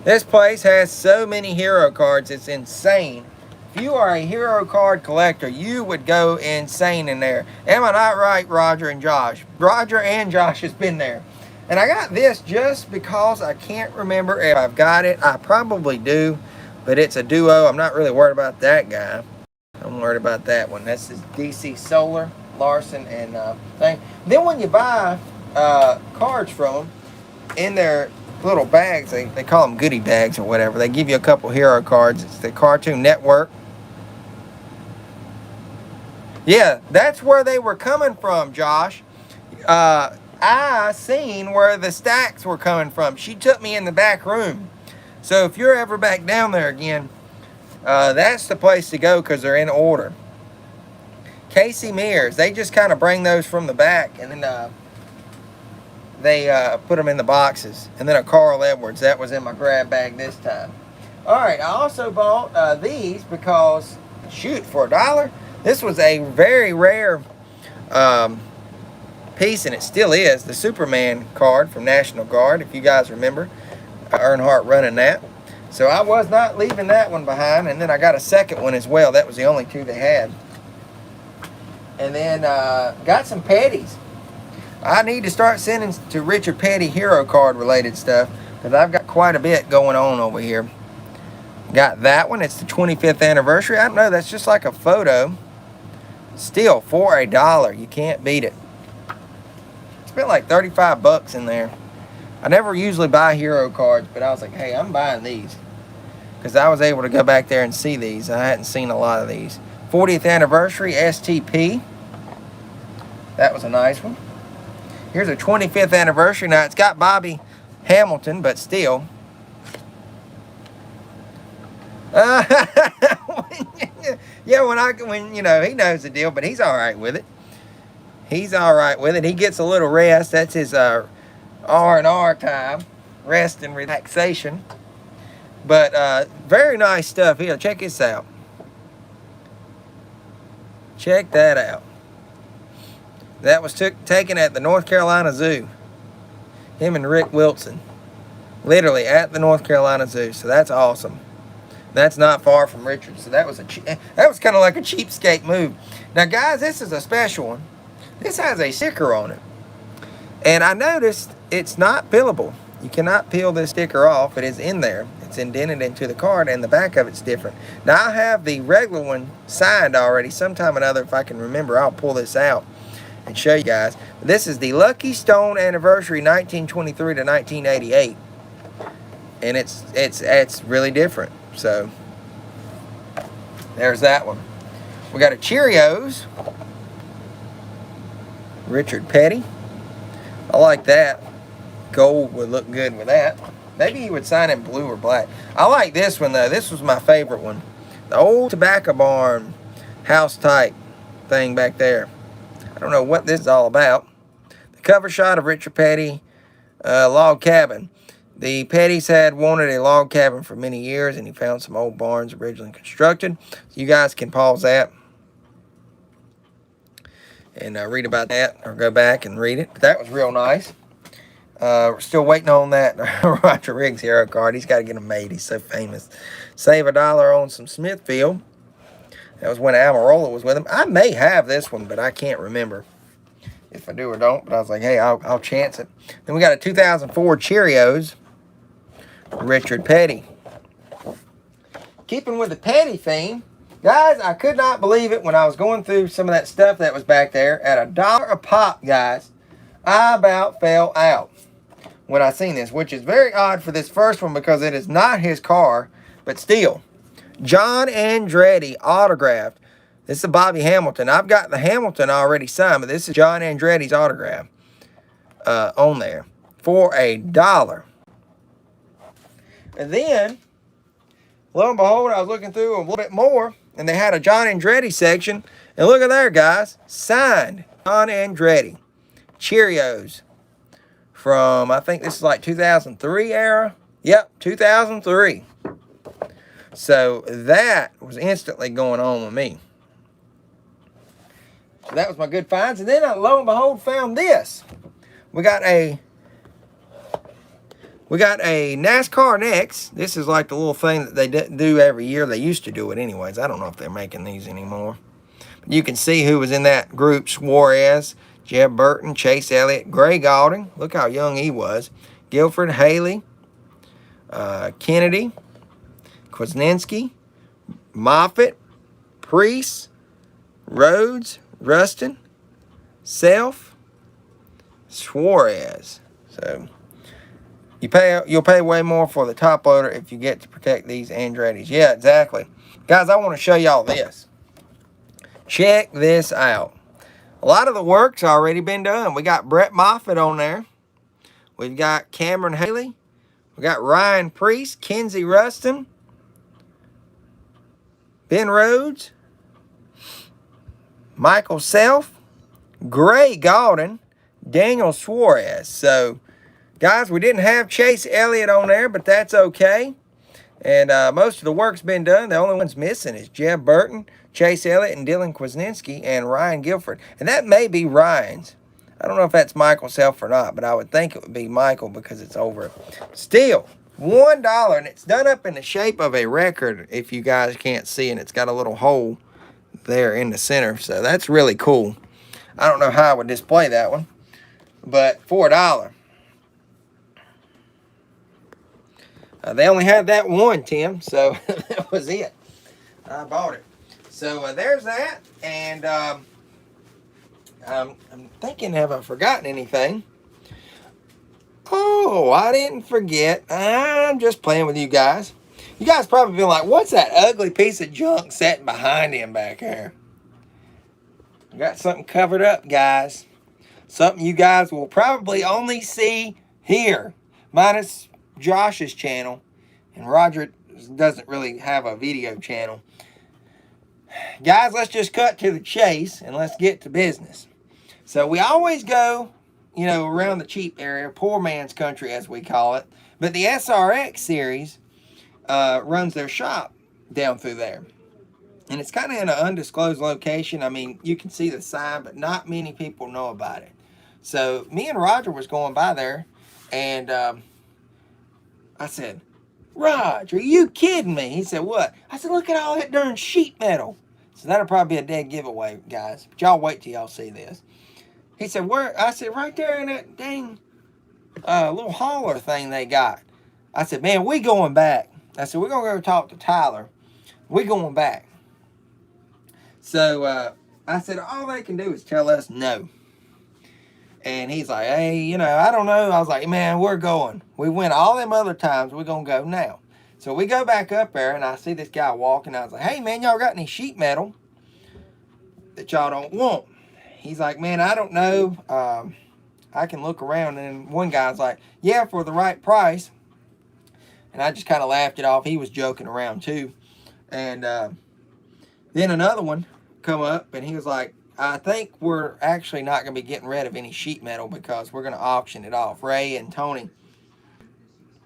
This place has so many hero cards, it's insane. If you are a hero card collector, you would go insane in there. Am I not right, Roger and Josh? Roger and Josh has been there. And I got this just because I can't remember if I've got it. I probably do, but it's a duo. I'm not really worried about that guy. I'm worried about that one. That's his DC Solar, Larson, and thing. Then when you buy cards from them, in their little bags, they call them goodie bags or whatever. They give you a couple hero cards. It's the Cartoon Network. Yeah, that's where they were coming from, Josh. I seen where the stacks were coming from. She took me in the back room. So if you're ever back down there again, that's the place to go because they're in order. Casey Mears, they just kind of bring those from the back and then they put them in the boxes. And then a Carl Edwards, that was in my grab bag this time. All right, I also bought these because, shoot, for $1, this was a very rare piece, and it still is, the Superman card from National Guard, if you guys remember. Earnhardt running that. So I was not leaving that one behind, and then I got a second one as well. That was the only 2 they had. And then got some Petties. I need to start sending to Richard Petty hero card related stuff because I've got quite a bit going on over here. Got that one. It's the 25th anniversary. I don't know. That's just like a photo. Still, for $1. You can't beat it. Spent like 35 bucks in there. I never usually buy hero cards, but I was like, hey, I'm buying these. Because I was able to go back there and see these. I hadn't seen a lot of these. 40th anniversary STP. That was a nice one. Here's a 25th anniversary. Now, it's got Bobby Hamilton, but still. Yeah, when you know, he knows the deal, but he's all right with it. He's all right with it. He gets a little rest. That's his R&R time. Rest and relaxation. But very nice stuff here. Check this out. Check that out. That was taken at the North Carolina Zoo. Him and Rick Wilson. Literally at the North Carolina Zoo. So that's awesome. That's not far from Richard. So that was kind of like a cheapskate move. Now, guys, this is a special one. This has a sticker on it. And I noticed it's not peelable. You cannot peel this sticker off. It is in there. It's indented into the card, and the back of it's different. Now, I have the regular one signed already. Sometime or another, if I can remember, I'll pull this out and show you guys. This is the Lucky Stone Anniversary 1923 to 1988. And it's really different. So, there's that one. We got a Cheerios. Richard Petty. I like that. Gold would look good with that. Maybe he would sign in blue or black. I like this one, though. This was my favorite one. The old Tobacco Barn house type thing back there. I don't know what this is all about. The cover shot of Richard Petty log cabin. The Pettys had wanted a log cabin for many years, and he found some old barns originally constructed. So you guys can pause that. and read about that, or go back and read it. But that was real nice. We're still waiting on that Roger Riggs hero card. He's got to get him made. He's so famous. Save $1 on some Smithfield. That was when Amarola was with him. I may have this one, but I can't remember if I do or don't. But I was like, hey, I'll chance it. Then we got a 2004 Cheerios, Richard Petty. Keeping with the Petty theme, guys, I could not believe it when I was going through some of that stuff that was back there at $1 a pop, guys. I about fell out when I seen this, which is very odd for this first one because it is not his car, but still. John Andretti autographed. This is a Bobby Hamilton. I've got the Hamilton already signed, but this is John Andretti's autograph on there for $1. And then, lo and behold, I was looking through a little bit more, and they had a John Andretti section. And look at there, guys. Signed John Andretti. Cheerios. From, I think this is like 2003 era. Yep, 2003. So that was instantly going on with me. So that was my good finds. And then I, lo and behold, found this. We got a NASCAR Next. This is like the little thing that they do every year. They used to do it anyways. I don't know if they're making these anymore. But you can see who was in that group. Suarez, Jeb Burton, Chase Elliott, Gray Gaulding. Look how young he was. Guilford, Haley, Kennedy, Kwasniewski, Moffitt, Priest, Rhodes, Rustin, Self, Suarez. So you'll pay way more for the top loader if you get to protect these Andretti's. Yeah, exactly. Guys, I want to show y'all this. Check this out. A lot of the work's already been done. We got Brett Moffitt on there. We've got Cameron Haley. We got Ryan Priest, Kenzie Rustin, Ben Rhodes, Michael Self, Gray Gaulding, Daniel Suarez. So, guys, we didn't have Chase Elliott on there, but that's okay. And most of the work's been done. The only one's missing is Jeb Burton, Chase Elliott, and Dylan Kwasniewski, and Ryan Guilford. And that may be Ryan's. I don't know if that's Michael Self or not, but I would think it would be Michael because it's over. Still, $1, and it's done up in the shape of a record, if you guys can't see, and it's got a little hole there in the center. So that's really cool. I don't know how I would display that one, but for $1. They only had that one, Tim, so that was it. I bought it. So there's that, and I'm thinking, have I forgotten anything? Oh, I didn't forget. I'm just playing with you guys. You guys probably feel like, what's that ugly piece of junk sitting behind him back there? I got something covered up, guys. Something you guys will probably only see here, minus Josh's channel, and Roger doesn't really have a video channel. Guys, let's just cut to the chase and let's get to business. So we always go, you know, around the cheap area, poor man's country as we call it. But the SRX series runs their shop down through there. And it's kind of in an undisclosed location. I mean, you can see the sign, but not many people know about it. So me and Roger was going by there, and I said, Roger, are you kidding me? He said, what? I said, look at all that darn sheet metal. So that'll probably be a dead giveaway, guys. But y'all wait till y'all see this. He said, where? I said, right there in that dang little hauler thing they got. I said, man, we going back. I said, we're going to go talk to Tyler. We going back. So I said, all they can do is tell us no. And he's like, hey, you know, I don't know. I was like, man, we're going. We went all them other times. We're going to go now. So we go back up there, and I see this guy walking. I was like, hey, man, y'all got any sheet metal that y'all don't want? He's like, man, I don't know. I can look around. And one guy's like, yeah, for the right price. And I just kind of laughed it off. He was joking around, too. And then another one come up, and he was like, I think we're actually not going to be getting rid of any sheet metal because we're going to auction it off. Ray and Tony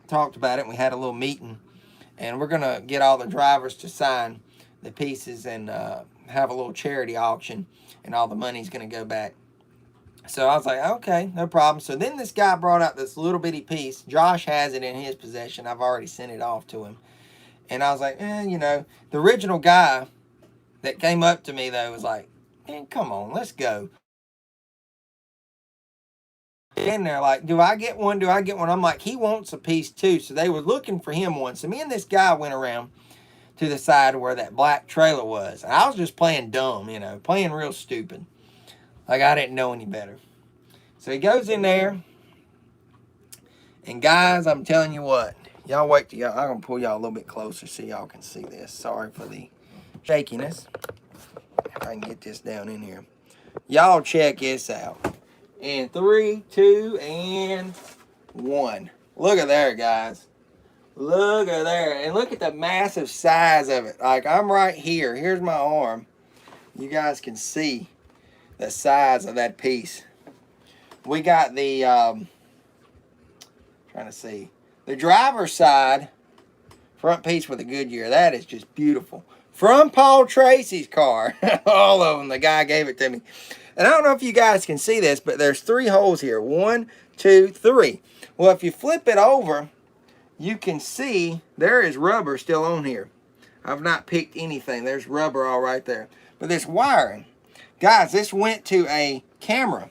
talked about it, and we had a little meeting. And we're going to get all the drivers to sign the pieces and have a little charity auction, and all the money's going to go back. So I was like, okay, no problem. So then this guy brought out this little bitty piece. Josh has it in his possession. I've already sent it off to him. And I was like, you know, the original guy that came up to me, though, was like, man, come on, let's go. And they're like, do I get one? Do I get one? I'm like, he wants a piece too. So they were looking for him one. So me and this guy went around to the side where that black trailer was. And I was just playing dumb, you know, playing real stupid. Like I didn't know any better. So he goes in there. And guys, I'm telling you what. Y'all wait till y'all. I'm going to pull y'all a little bit closer so y'all can see this. Sorry for the shakiness. If I can get this down in here. Y'all check this out. In 3, 2, and 1. Look at there, guys. Look at there. And look at the massive size of it. Like, I'm right here. Here's my arm. You guys can see the size of that piece. We got the, trying to see, the driver's side front piece with a Goodyear. That is just beautiful. From Paul Tracy's car. All of them. The guy gave it to me. And I don't know if you guys can see this, but there's 3 holes here. 1, 2, 3. Well, if you flip it over, you can see there is rubber still on here. I've not picked anything. There's rubber all right there. But this wiring, guys, this went to a camera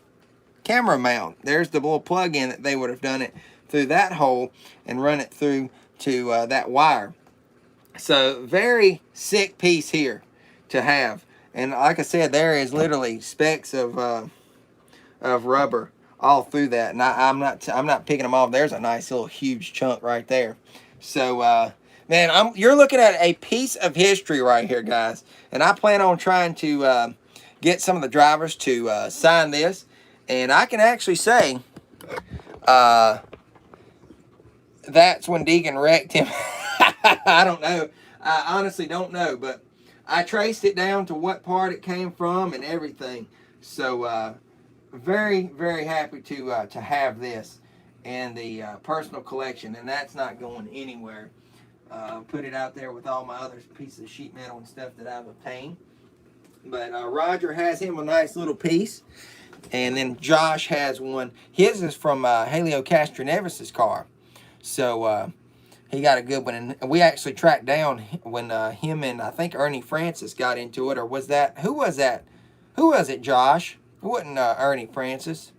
mount. There's the little plug-in that they would have done it through that hole and run it through to that wire. So very sick piece here to have. And like I said, there is literally specks of rubber all through that. And I'm not picking them off. There's a nice little huge chunk right there. So man, you're looking at a piece of history right here, guys. And I plan on trying to get some of the drivers to sign this. And I can actually say that's when Deegan wrecked him. I don't know. I honestly don't know, but I traced it down to what part it came from and everything. So very, very happy to have this in the personal collection, and that's not going anywhere. Put it out there with all my other pieces of sheet metal and stuff that I've obtained. But Roger has him a nice little piece, and then Josh has one. His is from Helio Castroneves' car. So he got a good one, and we actually tracked down when him and I think Ernie Francis got into it, or was that, who was that? Who was it, Josh? It wasn't Ernie Francis.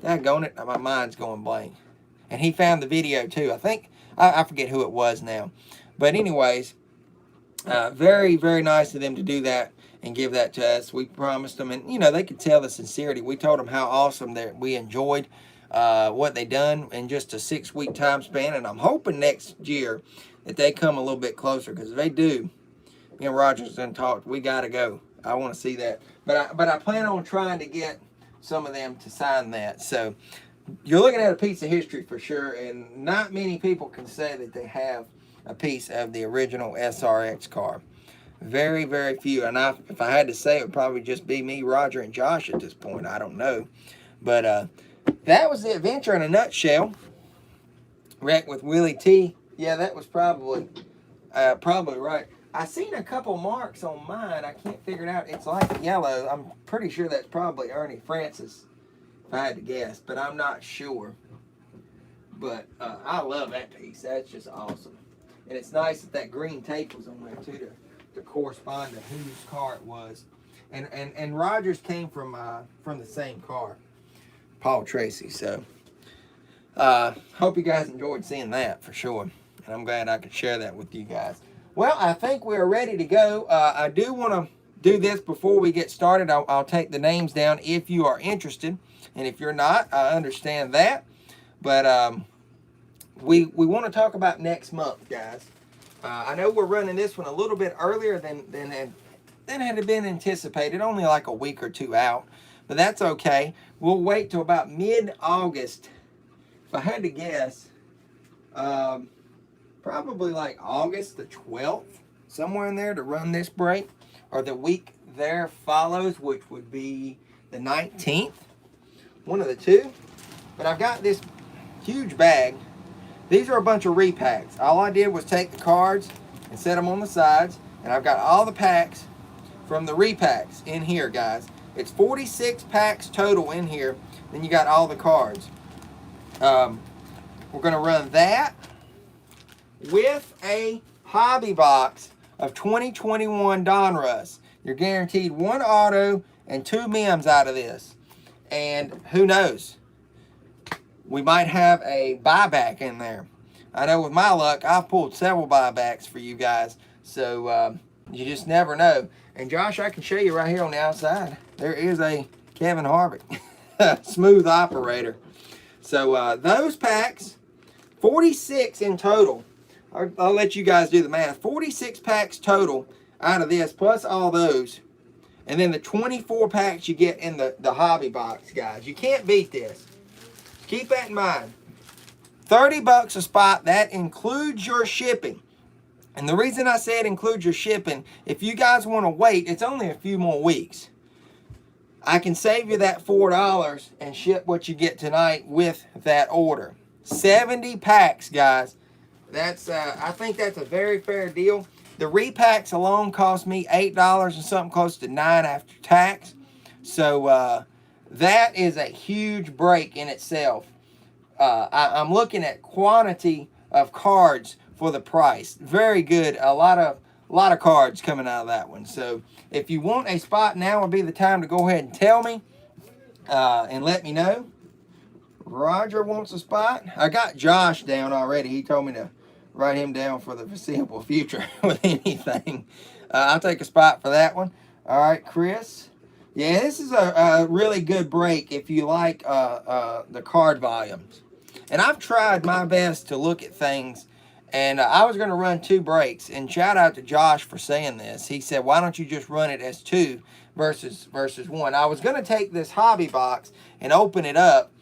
Daggone it, my mind's going blank. And he found the video too. I think, I forget who it was now. But anyways, very, very nice of them to do that and give that to us. We promised them, and you know, they could tell the sincerity. We told them how awesome that we enjoyed what they done in just a 6-week time span, and I'm hoping next year that they come a little bit closer, because if they do, me and Roger's done talked, we got to go. I want to see that. But I plan on trying to get some of them to sign that. So you're looking at a piece of history for sure, and not many people can say that they have a piece of the original SRX car. Very, very few. And if I had to say, it would probably just be me, Roger, and Josh at this point. I don't know. But that was the adventure in a nutshell. Wreck with Willie T. Yeah, that was probably right. I seen a couple marks on mine. I can't figure it out. It's like yellow. I'm pretty sure that's probably Ernie Francis, if I had to guess, but I'm not sure. But I love that piece. That's just awesome. And it's nice that green tape was on there too to correspond to whose car it was. And Rogers came from the same car, Paul Tracy. So hope you guys enjoyed seeing that for sure. And I'm glad I could share that with you guys. Well, I think we're ready to go. I do want to do this before we get started. I'll take the names down if you are interested. And if you're not, I understand that. But we want to talk about next month, guys. I know we're running this one a little bit earlier than had been anticipated. Only like a week or two out. But that's okay. We'll wait till about mid-August. If I had to guess, probably like August the 12th, somewhere in there, to run this break. Or the week there follows, which would be the 19th. One of the two. But I've got this huge bag. These are a bunch of repacks. All I did was take the cards and set them on the sides. And I've got all the packs from the repacks in here, guys. It's 46 packs total in here. Then you got all the cards. We're going to run that with a hobby box of 2021 Donruss. You're guaranteed 1 auto and 2 mems out of this. And who knows? We might have a buyback in there. I know with my luck, I've pulled several buybacks for you guys. So you just never know. And Josh, I can show you right here on the outside. There is a Kevin Harvick. Smooth operator. So those packs, 46 in total. I'll let you guys do the math. 46 packs total out of this, plus all those. And then the 24 packs you get in the hobby box, guys. You can't beat this. Keep that in mind. 30 bucks a spot. That includes your shipping. And the reason I said include your shipping, if you guys want to wait, it's only a few more weeks. I can save you that $4 and ship what you get tonight with that order. 70 packs, guys. That's I think that's a very fair deal. The repacks alone cost me $8 and something close to $9 after tax. So that is a huge break in itself. I'm looking at quantity of cards for the price. Very good. A lot of cards coming out of that one. So if you want a spot, now would be the time to go ahead and tell me and let me know. Roger wants a spot. I got Josh down already. He told me to write him down for the foreseeable future with anything. I'll take a spot for that one. All right, Chris. Yeah, this is a really good break if you like the card volumes. And I've tried my best to look at things. And I was going to run 2 breaks. And shout out to Josh for saying this. He said, why don't you just run it as 2 versus 1? I was going to take this hobby box and open it up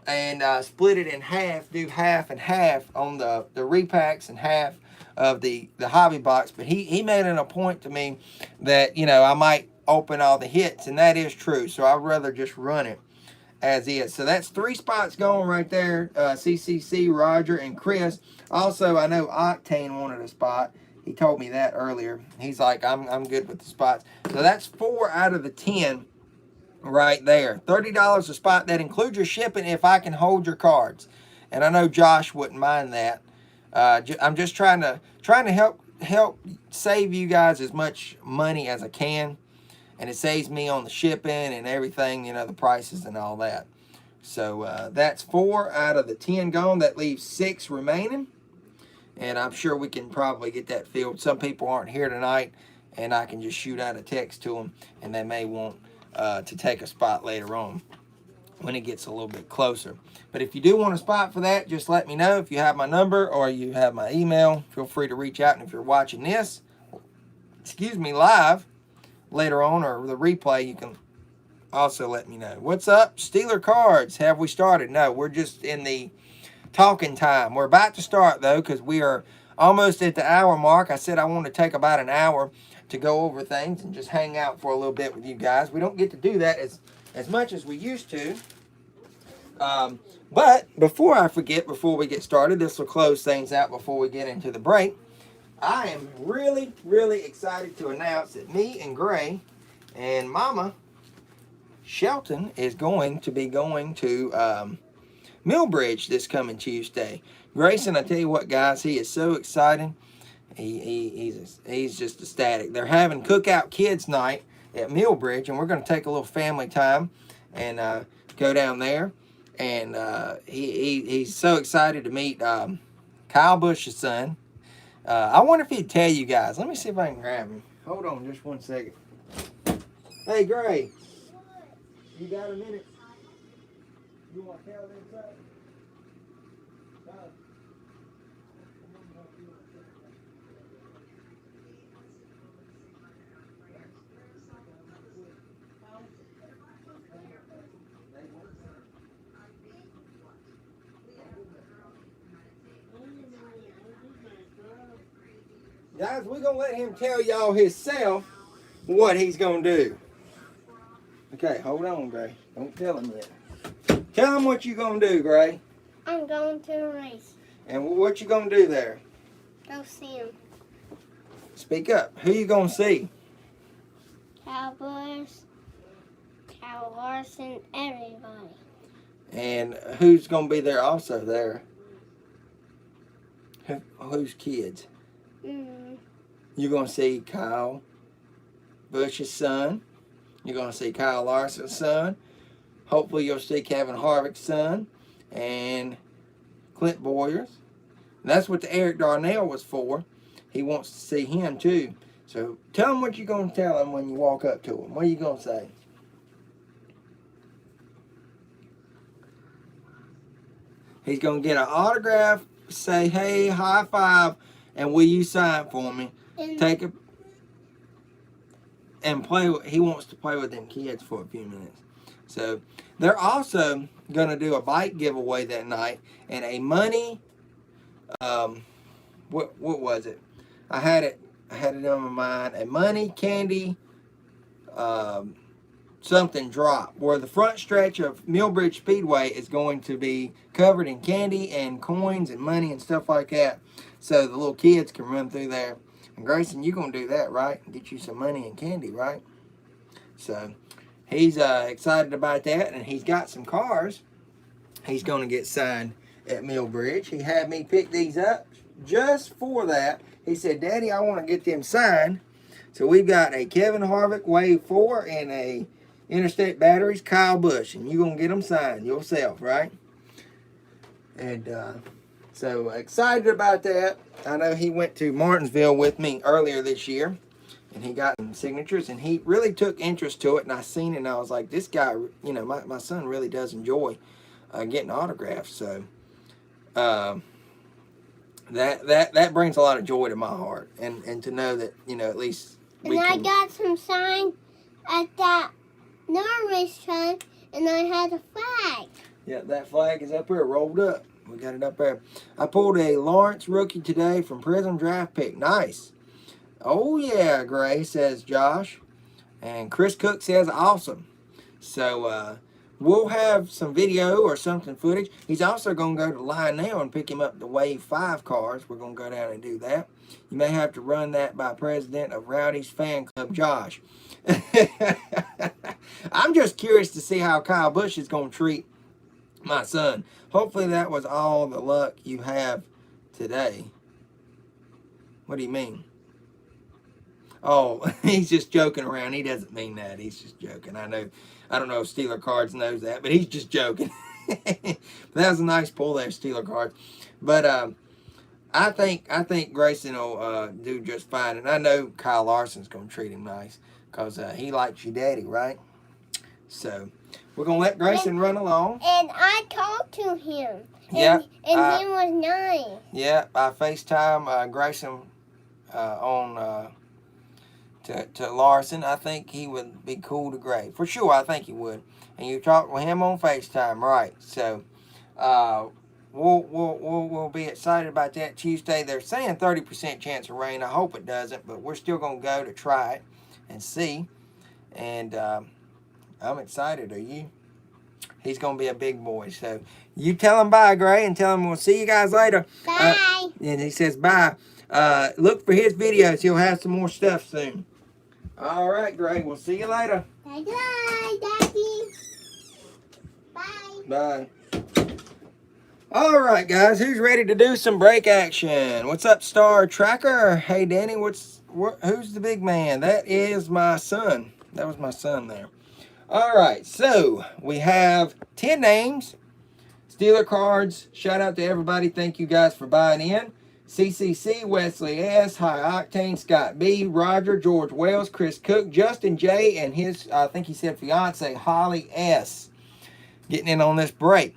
and split it in half, do half and half on the repacks and half of the hobby box. But he made it a point to me that, you know, I might open all the hits. And that is true. So I'd rather just run it as is. So that's 3 spots going right there. CCC, Roger, and Chris. Also, I know Octane wanted a spot. He told me that earlier. He's like, I'm good with the spots. So that's 4 out of the 10 right there. $30 a spot. That includes your shipping if I can hold your cards. And I know Josh wouldn't mind that. I'm just trying to help save you guys as much money as I can. And it saves me on the shipping and everything, you know, the prices and all that. So that's 4 out of the 10 gone. That leaves 6 remaining. And I'm sure we can probably get that filled. Some people aren't here tonight, and I can just shoot out a text to them, and they may want to take a spot later on when it gets a little bit closer. But if you do want a spot for that, just let me know. If you have my number or you have my email, feel free to reach out. And if you're watching this, live later on or the replay, you can also let me know. What's up, Steeler Cards? Have we started? No, we're just in the talking time. We're about to start, though, because we are almost at the hour mark. I said I want to take about an hour to go over things and just hang out for a little bit with you guys. We don't get to do that as much as we used to. But before I forget, before we get started, this will close things out before we get into the break. I am really, really excited to announce that me and Gray and Mama Shelton is going to be going to Millbridge this coming Tuesday. Grayson, I tell you what, guys, he is so excited. He's just ecstatic. They're having Cookout Kids Night at Millbridge, and we're going to take a little family time and go down there. And he's so excited to meet Kyle Busch's son. I wonder if he'd tell you guys. Let me see if I can grab him. Hold on just one second. Hey, Gray. You got a minute? You want to tell them something? Guys, we're going to let him tell y'all himself what he's going to do. Okay, hold on, Gray. Don't tell him yet. Tell him what you going to do, Gray. I'm going to a race. And what you going to do there? Go see him. Speak up. Who you going to see? Kyle Busch, Kyle Larson, everybody. And who's going to be there also there? Whose kids? You're going to see Kyle Busch's son. You're going to see Kyle Larson's son. Hopefully you'll see Kevin Harvick's son. And Clint Boyer's. And that's what the Eric Darnell was for. He wants to see him too. So tell him what you're going to tell him when you walk up to him. What are you going to say? He's going to get an autograph, say, hey, high five, and will you sign for me? Take a and play. He wants to play with them kids for a few minutes. So they're also going to do a bike giveaway that night and a money. What was it? I had it on my mind. A money candy something drop where the front stretch of Millbridge Speedway is going to be covered in candy and coins and money and stuff like that, so the little kids can run through there. And Grayson, you're gonna do that, right? Get you some money and candy, right? So he's excited about that, and he's got some cars he's gonna get signed at Millbridge. He had me pick these up just for that. He said, Daddy, I want to get them signed. So we've got a Kevin Harvick Wave 4 and a Interstate Batteries Kyle Busch, and you're going to get them signed yourself, right? And so excited about that. I know he went to Martinsville with me earlier this year, and he got some signatures, and he really took interest to it, and I seen it, and I was like, this guy, you know, my son really does enjoy getting autographs, so that brings a lot of joy to my heart, and to know that, you know, at least we and can... I got some sign at that race track, and I had a flag. Yeah, that flag is up here, rolled up. We got it up there. I pulled a Lawrence rookie today from Prism Draft Pick. Nice. Oh, yeah, Gray, says Josh. And Chris Cook says awesome. So, we'll have some video or something footage. He's also going to go to Lionel and pick him up the Wave 5 cars. We're going to go down and do that. You may have to run that by President of Rowdy's Fan Club, Josh. I'm just curious to see how Kyle Busch is going to treat my son. Hopefully that was all the luck you have today. What do you mean? Oh, he's just joking around. He doesn't mean that. He's just joking. I don't know if Steeler Cards knows that, but he's just joking. That was a nice pull there, Steeler Cards. But I think Grayson will do just fine. And I know Kyle Larson's going to treat him nice because he likes your daddy, right? So we're going to let Grayson run along. And I talked to him. Yeah. And he was nice. Yeah, I FaceTime Grayson on to Larson. I think he would be cool to Gray. For sure, I think he would. And you talk with him on FaceTime, right? So we'll be excited about that Tuesday. They're saying 30% chance of rain. I hope it doesn't, but we're still going to go to try it and see. And I'm excited. Are you? He's going to be a big boy. So you tell him bye, Gray, and tell him we'll see you guys later. Bye. And he says bye. Look for his videos. He'll have some more stuff soon. All right, Gray. We'll see you later. Bye-bye, Daddy. Bye. Bye. All right, guys. Who's ready to do some break action? What's up, Star Tracker? Hey, Danny. Who's the big man? That is my son. That was my son there. All right, so we have 10 names. Steeler Cards, shout out to everybody. Thank you guys for buying in. CCC, Wesley S., High Octane, Scott B., Roger, George Wells, Chris Cook, Justin J., and his, I think he said fiance, Holly S. Getting in on this break.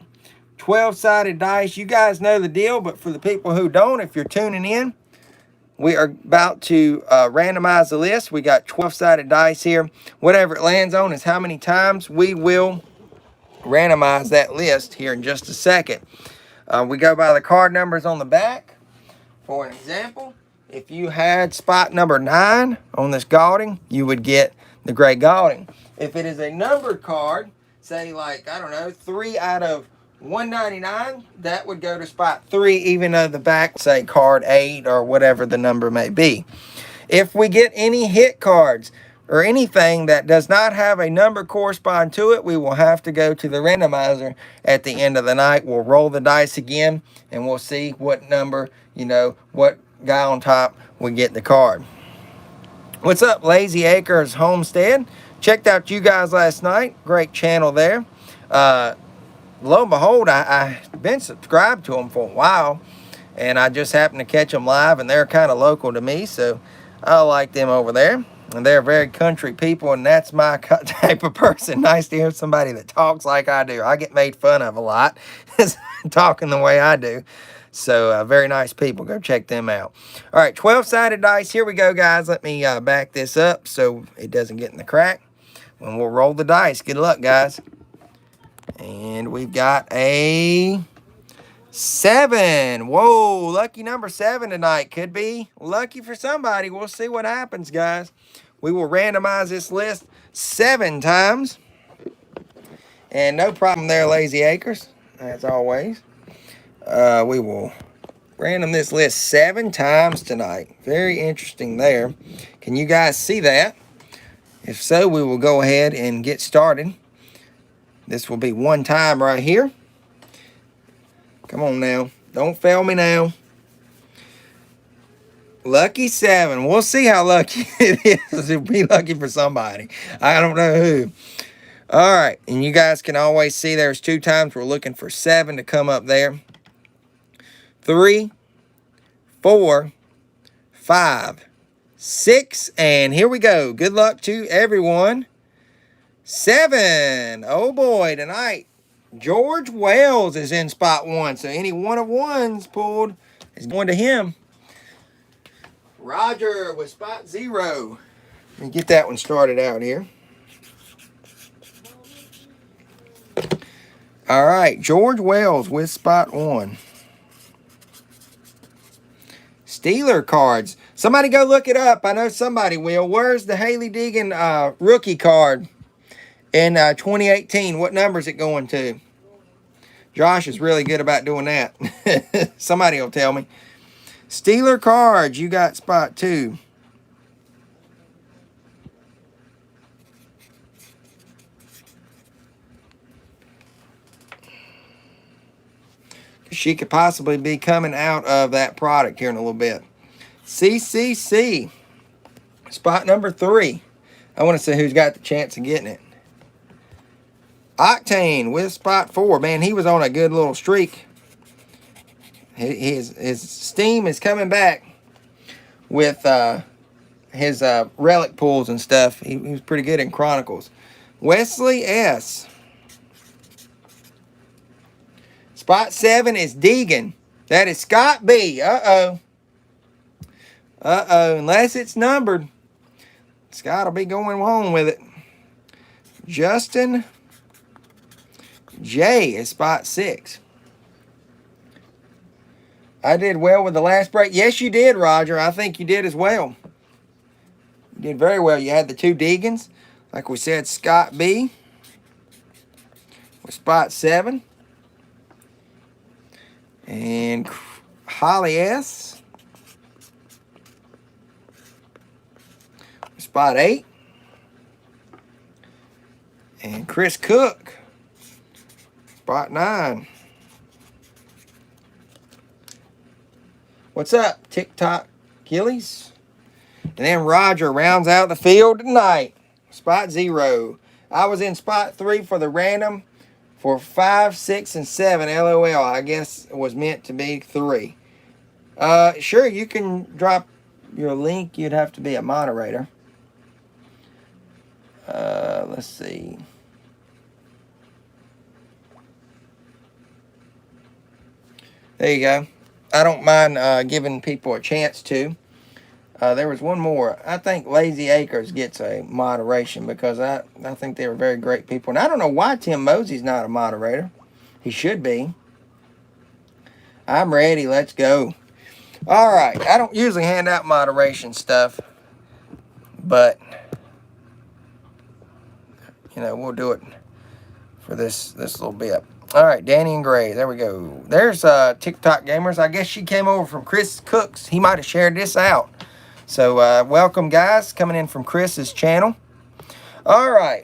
12-sided dice. You guys know the deal, but for the people who don't, if you're tuning in, we are about to randomize the list. We got 12-sided dice here. Whatever it lands on is how many times we will randomize that list here in just a second. We go by the card numbers on the back. For an example, if you had spot number 9 on this Gauding, you would get the gray Gauding. If it is a numbered card, say like, I don't know, 3 out of 199, that would go to spot 3, even though the back say card 8 or whatever the number may be. If we get any hit cards, or anything that does not have a number correspond to it, we will have to go to the randomizer at the end of the night. We'll roll the dice again, and we'll see what number, what guy on top will get the card. What's up, Lazy Acres Homestead? Checked out you guys last night. Great channel there. Lo and behold, I've been subscribed to them for a while, and I just happened to catch them live, and they're kind of local to me, so I like them over there. And they're very country people, and that's my type of person. Nice to hear somebody that talks like I do. I get made fun of a lot talking the way I do. So very nice people. Go check them out. All right, 12-sided dice. Here we go, guys. Let me back this up so it doesn't get in the crack. And we'll roll the dice. Good luck, guys. And we've got a 7. Whoa, lucky number 7 tonight. Could be lucky for somebody. We'll see what happens, guys. We will randomize this list 7 times. And no problem there, Lazy Acres, as always. We will random this list 7 times tonight. Very interesting there. Can you guys see that? If so, we will go ahead and get started. This will be 1 time right here. Come on now. Don't fail me now. Lucky 7. We'll see how lucky it is. It'll be lucky for somebody. I don't know who. All right. And you guys can always see there's 2 times. We're looking for 7 to come up there. 3, 4, 5, 6. And here we go. Good luck to everyone. 7. Oh boy, tonight. George Wells is in spot 1. So any one of ones pulled is going to him. Roger with spot 0. Let me get that one started out here. All right, George Wells with spot 1. Steeler cards. Somebody go look it up. I know somebody will. Where's the Haley Deegan rookie card in 2018? What number is it going to? Josh is really good about doing that. Somebody will tell me. Steeler cards, you got spot 2. She could possibly be coming out of that product here in a little bit. CCC, spot number 3. I want to see who's got the chance of getting it. Octane with spot 4. Man, he was on a good little streak. His steam is coming back with his relic pulls and stuff. He was pretty good in Chronicles. Wesley S. Spot 7 is Deegan. That is Scott B. Uh-oh. Uh-oh. Unless it's numbered, Scott will be going home with it. Justin J is spot 6. I did well with the last break. Yes, you did, Roger. I think you did as well. You did very well. You had the 2 Deegans. Like we said, Scott B with spot 7. And Holly S. Spot 8. And Chris Cook. Spot 9. What's up, TikTok Gillies? And then Roger rounds out the field tonight. Spot 0. I was in spot 3 for the random. For 5, 6, and 7, LOL, I guess it was meant to be 3. Sure, you can drop your link. You'd have to be a moderator. Let's see. There you go. I don't mind giving people a chance to. There was one more. I think Lazy Acres gets a moderation because I think they were very great people. And I don't know why Tim Mosey's not a moderator. He should be. I'm ready. Let's go. All right. I don't usually hand out moderation stuff. But, we'll do it for this little bit. All right. Danny and Gray. There we go. There's TikTok Gamers. I guess she came over from Chris Cook's. He might have shared this out. So welcome, guys, coming in from Chris's channel. All right,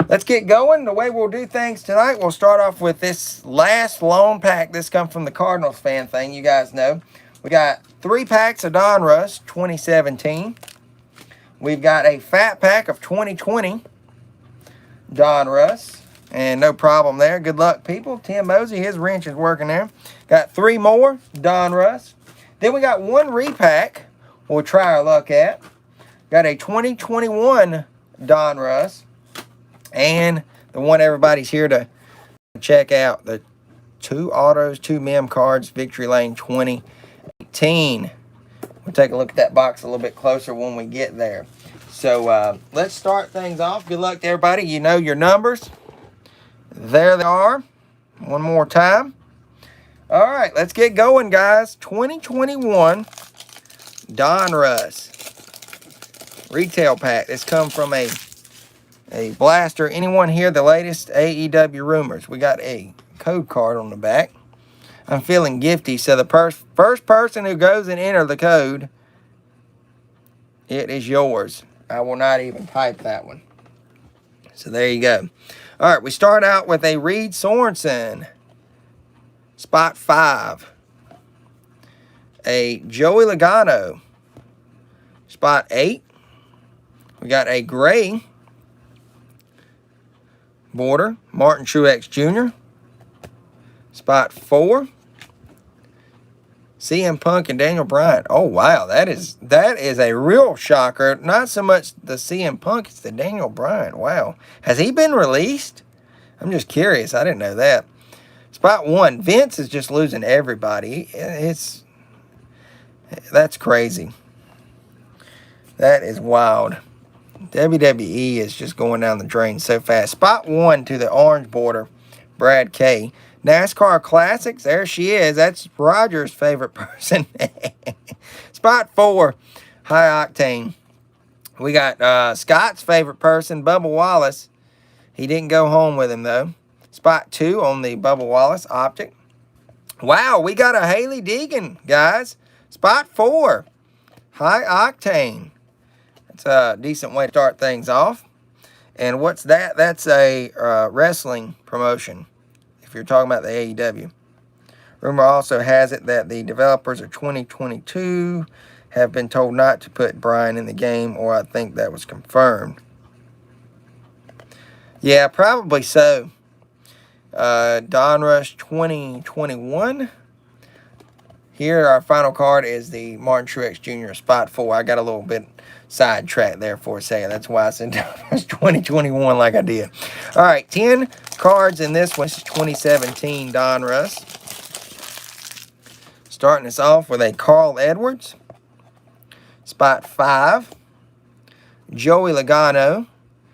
let's get going. The way we'll do things tonight, we'll start off with this last lone pack. This comes from the Cardinals fan thing, you guys know. We got 3 packs of Donruss 2017. We've got a fat pack of 2020 Donruss. And no problem there. Good luck, people. Tim Mosey, his wrench is working there. Got 3 more Donruss. Then we got 1 repack we'll try our luck at. Got a 2021 Donruss. And the one everybody's here to check out. The 2 autos, 2 mem cards, Victory Lane 2018. We'll take a look at that box a little bit closer when we get there. So let's start things off. Good luck to everybody. You know your numbers. There they are. One more time. All right, let's get going, guys. 2021 Donruss retail pack. This comes from a blaster. Anyone hear the latest AEW rumors? We got a code card on the back. I'm feeling gifty, so the first person who goes and enter the code, it is yours. I will not even type that one. So there you go. All right, we start out with a Reed Sorensen, spot 5. A Joey Logano, spot 8. We got a gray border, Martin Truex Jr., spot 4. CM Punk and Daniel Bryan. Oh, wow, that is a real shocker. Not so much the CM Punk, it's the Daniel Bryan. Wow. Has he been released? I'm just curious. I didn't know that. Spot 1. Vince is just losing everybody. That's crazy. That is wild. WWE is just going down the drain so fast. Spot 1 to the orange border, Brad K. NASCAR Classics, there she is. That's Roger's favorite person. Spot 4, High Octane. We got Scott's favorite person, Bubba Wallace. He didn't go home with him, though. Spot 2 on the Bubba Wallace optic. Wow, we got a Haley Deegan, guys. Spot 4, High Octane. That's a decent way to start things off. And what's that? That's a wrestling promotion, if you're talking about the AEW. Rumor also has it that the developers of 2022 have been told not to put Bryan in the game, or I think that was confirmed. Yeah, probably so. Donruss 2021. Here, our final card is the Martin Truex Jr. spot 4. I got a little bit sidetracked there for a second. That's why I said Donruss 2021 like I did. All right, 10 cards in this one. This is 2017 Donruss. Starting us off with a Carl Edwards, spot 5. Joey Logano,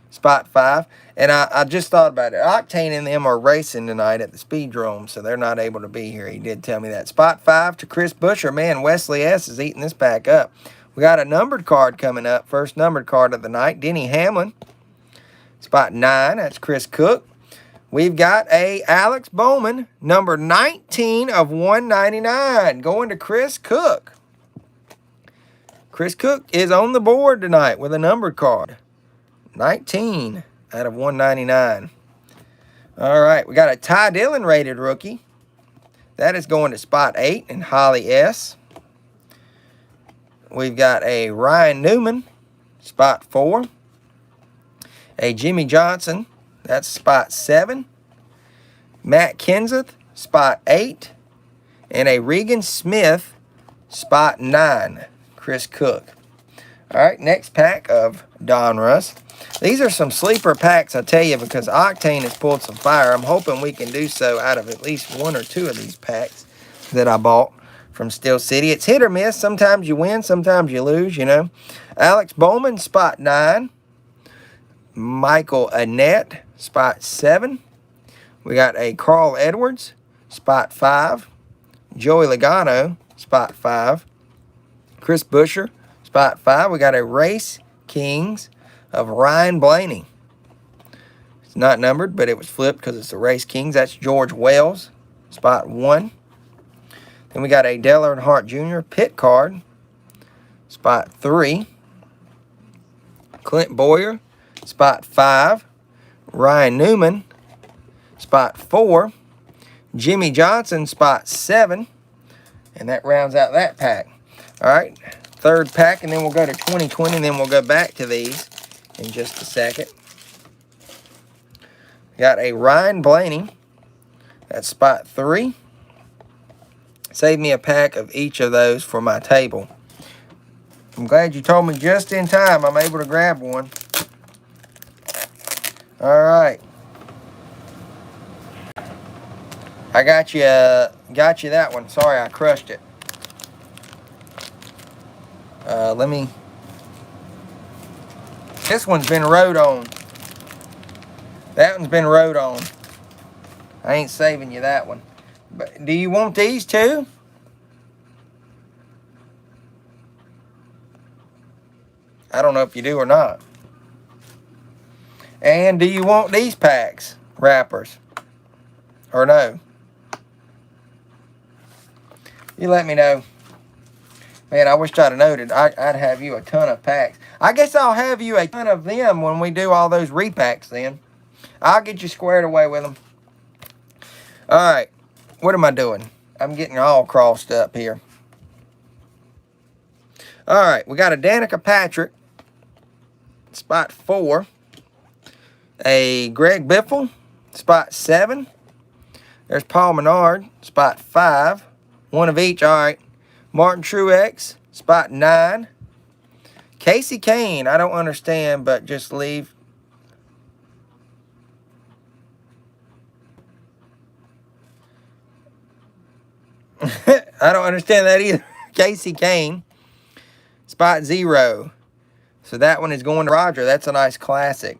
spot 5. And I just thought about it. Octane and them are racing tonight at the Speedrome, so they're not able to be here. He did tell me that. Spot 5 to Chris Buescher. Man, Wesley S. is eating this pack up. We got a numbered card coming up. First numbered card of the night. Denny Hamlin. Spot 9. That's Chris Cook. We've got a Alex Bowman, number 19 of 199, going to Chris Cook. Chris Cook is on the board tonight with a numbered card. 19 out of 199. All right, we got a Ty Dillon rated rookie. That is going to spot 8 and Holly S. We've got a Ryan Newman, spot 4. A Jimmy Johnson, that's spot 7. Matt Kenseth, spot 8. And a Regan Smith, spot 9. Chris Cook. All right, next pack of Donruss. These are some sleeper packs, I tell you, because Octane has pulled some fire. I'm hoping we can do so out of at least 1 or 2 of these packs that I bought from Steel City. It's hit or miss. Sometimes you win, sometimes you lose, you know. Alex Bowman, spot 9. Michael Annette, spot 7. We got a Carl Edwards, spot 5. Joey Logano, spot 5. Chris Buescher, spot 5. We got a Race Kings of Ryan Blaney. It's not numbered, but it was flipped because it's the Race Kings. That's George Wells, spot 1. Then we got a Dale Earnhardt Jr. pit card, spot 3. Clint Boyer, spot 5. Ryan Newman, spot 4. Jimmy Johnson, spot 7. And that rounds out that pack. All right, third pack, and then we'll go to 2020, and then we'll go back to these in just a second. Got a Ryan Blaney. That's spot 3. Save me a pack of each of those for my table. I'm glad you told me just in time. I'm able to grab one. All right. I got you that one. Sorry, I crushed it. This one's been rode on. That one's been rode on. I ain't saving you that one. But do you want these too? I don't know if you do or not. And do you want these packs, wrappers, or no? You let me know. Man, I wish I'd have noted. I'd have you a ton of packs. I guess I'll have you a ton of them when we do all those repacks then. I'll get you squared away with them. All right. What am I doing? I'm getting all crossed up here. All right. We got a Danica Patrick, spot 4. A Greg Biffle, spot 7. There's Paul Menard, spot 5. One of each. All right. Martin Truex, spot 9. Casey Kane, I don't understand, but just leave. I don't understand that either. Casey Kane, spot 0. So that one is going to Roger. That's a nice classic.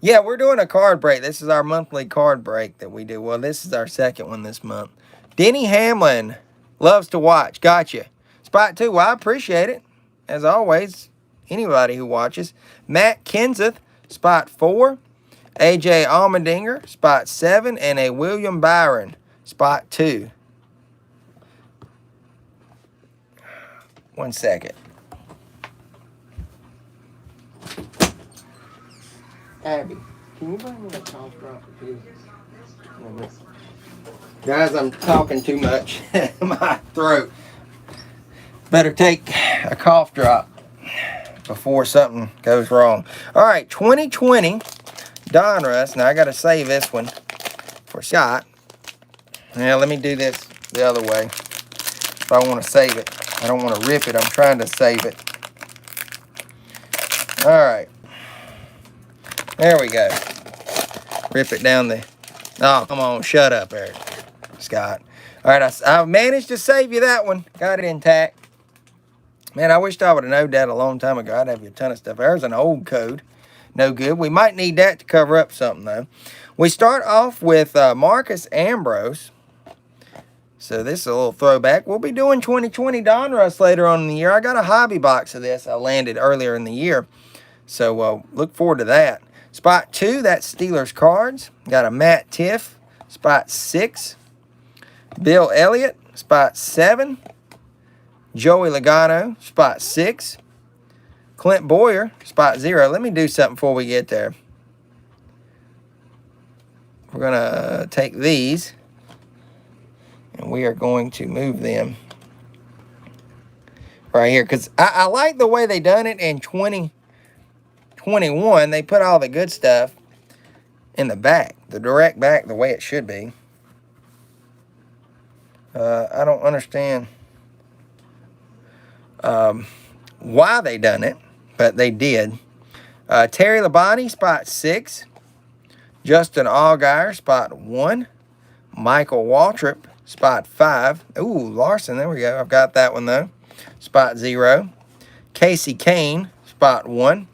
Yeah, we're doing a card break. This is our monthly card break that we do. Well, this is our second one this month. Denny Hamlin loves to watch. Gotcha. Spot 2. Well, I appreciate it. As always, anybody who watches. Matt Kenseth, spot 4. AJ Allmendinger, spot 7. And a William Byron, spot 2. 1 second. Abby, can you bring me a cough drop, please? Guys, I'm talking too much. My throat. Better take a cough drop before something goes wrong. All right, 2020 Donruss. Now, I got to save this one for Scott. Now, let me do this the other way if I want to save it. I don't want to rip it. I'm trying to save it. All right. There we go. Rip it down the... Oh, come on. Shut up, Eric. Scott. All right, I managed to save you that one. Got it intact. Man, I wished I would have known that a long time ago. I'd have you a ton of stuff. There's an old code. No good. We might need that to cover up something, though. We start off with Marcus Ambrose. So this is a little throwback. We'll be doing 2020 Donruss later on in the year. I got a hobby box of this I landed earlier in the year. So look forward to that. Spot 2, that's Steelers cards. Got a Matt Tiff, spot 6. Bill Elliott, spot 7. Joey Logano, spot 6. Clint Boyer, spot 0. Let me do something before we get there. We're going to take these, and we are going to move them right here. Because I like the way they done it in 2021. They put all the good stuff in the back, the direct back, the way it should be. I don't understand why they done it, but they did. Terry Labonte, spot 6. Justin Allgaier, spot 1. Michael Waltrip, spot 5. Ooh, Larson, there we go. I've got that one, though. Spot 0. Casey Kane, spot 1.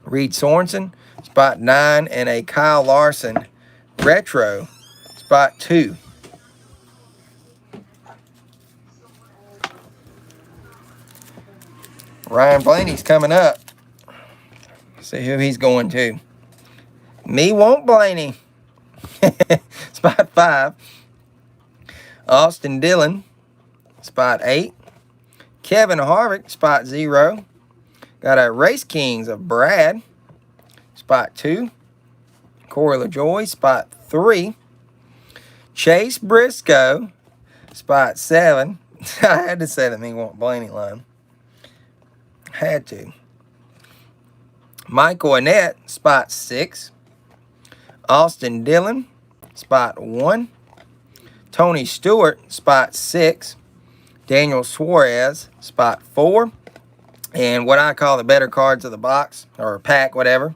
Reed Sorensen, spot 9. And a Kyle Larson retro, spot 2. Ryan Blaney's coming up. See who he's going to. Me won't Blaney. Spot 5. Austin Dillon, spot 8. Kevin Harvick, spot 0. Got a Race Kings of Brad, spot 2. Corey LaJoy, spot 3. Chase Briscoe, spot 7. I had to say that me want Blaney line. Had to. Michael Annette, spot 6. Austin Dillon, spot 1. Tony Stewart, spot 6. Daniel Suarez, spot 4. And what I call the better cards of the box, or pack, whatever.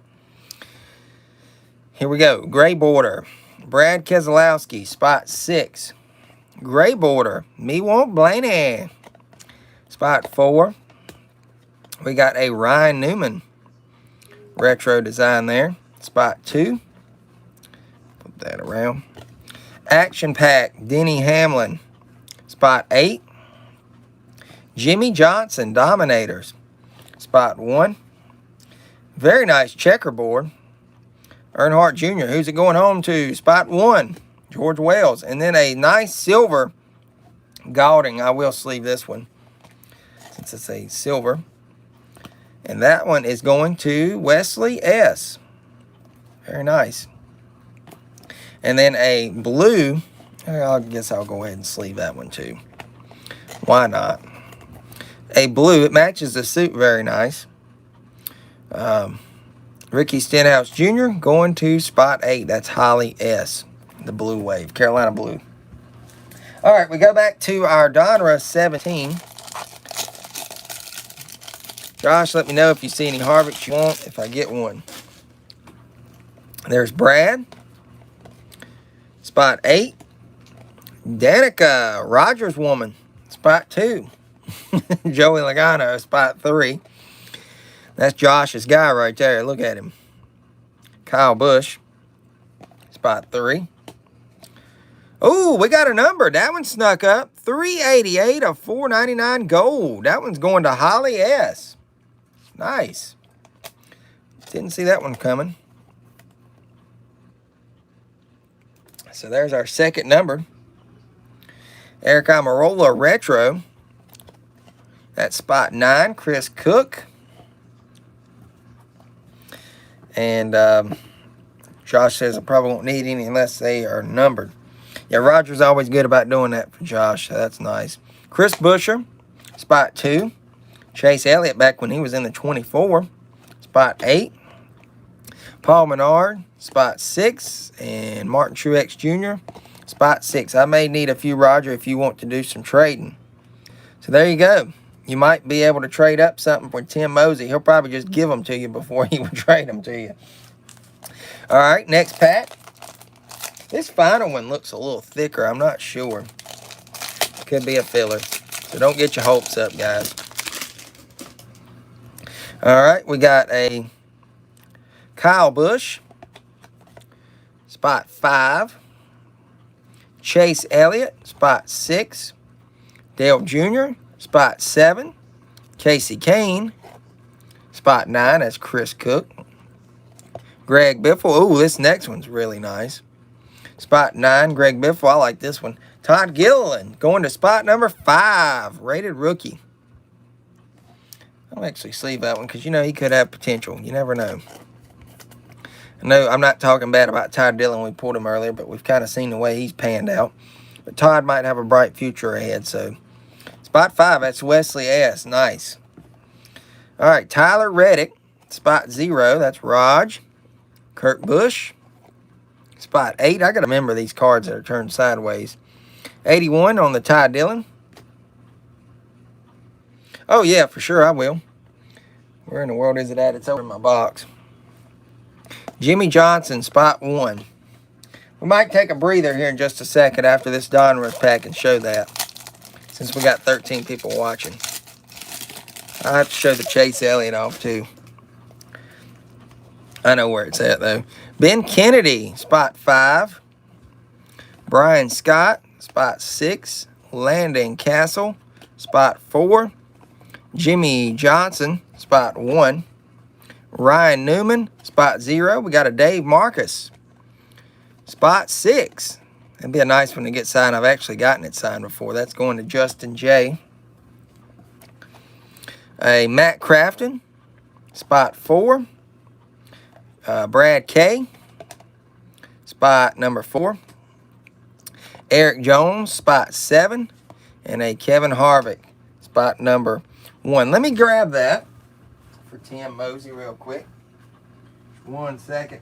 Here we go. Gray border. Brad Keselowski, spot 6. Gray border. Me want Blaney. Spot 4. We got a Ryan Newman retro design there. Spot 2. Put that around. Action pack. Denny Hamlin. Spot 8. Jimmy Johnson Dominators. Spot 1. Very nice checkerboard. Earnhardt Jr. Who's it going home to? Spot 1. George Wells. And then a nice silver Gaulding. I will sleeve this one since it's a silver. And that one is going to Wesley S. Very nice. And then a blue. I guess I'll go ahead and sleeve that one too. Why not? A blue. It matches the suit very nice. Ricky Stenhouse Jr. going to spot 8. That's Holly S. The blue wave. Carolina blue. All right, we go back to our Donruss 17. Josh, let me know if you see any Harvicks you want if I get one. There's Brad. Spot 8. Danica, Rogers woman. Spot 2. Joey Logano, spot 3. That's Josh's guy right there. Look at him. Kyle Busch. Spot 3. Oh, we got a number. That one snuck up. 388 of 499 gold. That one's going to Holly S. Nice. Didn't see that one coming. So there's our second number. Eric Almirola retro. That's spot 9. Chris Cook. And Josh says I probably won't need any unless they are numbered. Yeah, Roger's always good about doing that for Josh. So that's nice. Chris Buescher, spot 2. Chase Elliott back when he was in the 24, spot 8. Paul Menard, spot 6. And Martin Truex Jr., spot 6. I may need a few, Roger, if you want to do some trading. So there you go. You might be able to trade up something for Tim Mosey. He'll probably just give them to you before he would trade them to you. All right, next pack. This final one looks a little thicker. I'm not sure. Could be a filler. So don't get your hopes up, guys. All right, we got a Kyle Busch. Spot 5. Chase Elliott, spot 6. Dale Jr., spot 7. Casey Kane, spot 9. That's Chris Cook. Greg Biffle. Ooh, this next one's really nice. Spot 9, Greg Biffle. I like this one. Todd Gilliland going to spot number 5. Rated rookie. I'll actually sleeve that one because, you know, he could have potential. You never know. I know I'm not talking bad about Todd Dillon. We pulled him earlier, but we've kind of seen the way he's panned out. But Todd might have a bright future ahead, so... Spot 5, that's Wesley S. Nice. All right, Tyler Reddick, spot 0. That's Raj. Kurt Busch, spot 8. I got to remember these cards that are turned sideways. 81 on the Ty Dillon. Oh, yeah, for sure I will. Where in the world is it at? It's over in my box. Jimmy Johnson, spot 1. We might take a breather here in just a second after this Donruss pack and show that. Since we got 13 people watching. I have to show the Chase Elliott off too. I know where it's at though. Ben Kennedy, spot 5. Brian Scott, spot 6. Landon Castle, spot 4. Jimmy Johnson, spot 1. Ryan Newman, spot 0. We got a Dave Marcus, spot 6. It'd be a nice one to get signed. I've actually gotten it signed before. That's going to Justin J. A Matt Crafton, spot 4. Brad K, spot number 4. Eric Jones, spot 7. And a Kevin Harvick, spot number 1. Let me grab that for Tim Mosey real quick. 1 second.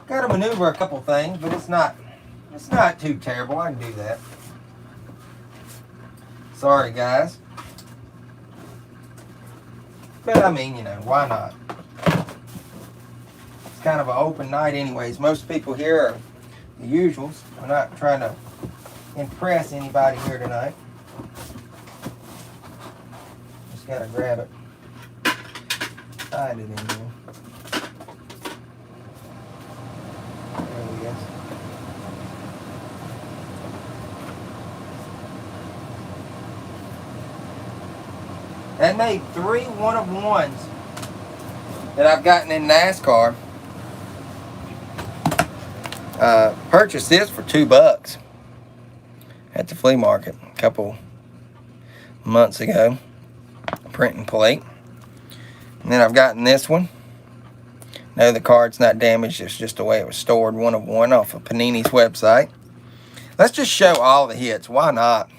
Got to maneuver a couple things, but it's not too terrible. I can do that. Sorry, guys. But I mean, you know, why not? It's kind of an open night anyways. Most people here are the usuals. We're not trying to impress anybody here tonight. Just gotta grab it. Find it in there. There we go. That made 3 one-of-ones that I've gotten in NASCAR. Purchased this for $2 at the flea market a couple months ago. Print and plate. And then I've gotten this one. No, the card's not damaged. It's just the way it was stored. 1-of-1 off of Panini's website. Let's just show all the hits. Why not?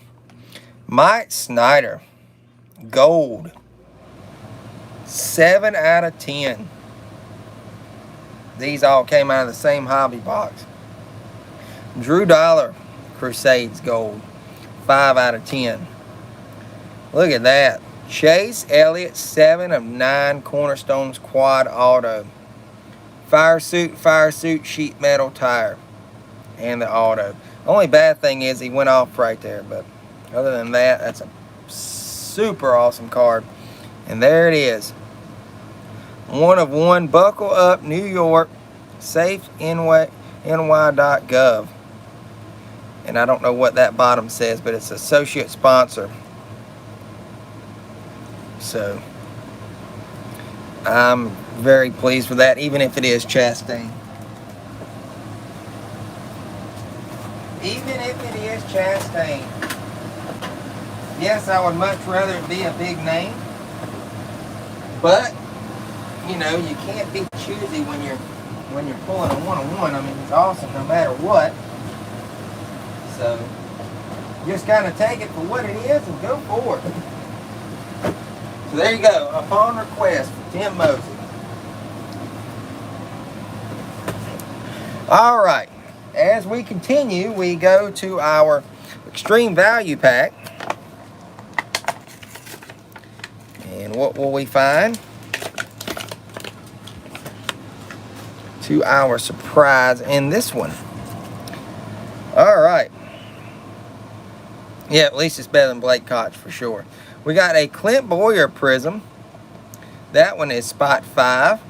Mike Snyder. Gold. 7 out of 10. These all came out of the same hobby box. Drew Dollar. Crusades Gold. 5 out of 10. Look at that. Chase Elliott, 7 of 9 Cornerstones Quad Auto. Fire suit, sheet metal tire. And the auto. Only bad thing is he went off right there. But other than that, that's a super awesome card. And there it is. 1-of-1. Buckle Up, New York. SafeNY.gov. And I don't know what that bottom says, but it's associate sponsor. So I'm very pleased with that, even if it is Chastain. Even if it is Chastain. Yes, I would much rather it be a big name. But, you know, you can't be choosy when you're pulling a 1-of-1. I mean, it's awesome no matter what. So, just kind of take it for what it is and go for it. So there you go, upon request for Tim Mosey. All right, as we continue, we go to our Extreme Value Pack. And what will we find? To our surprise in this one. All right. Yeah, at least it's better than Blake Koch for sure. We got a Clint Boyer Prism. That one is spot 5.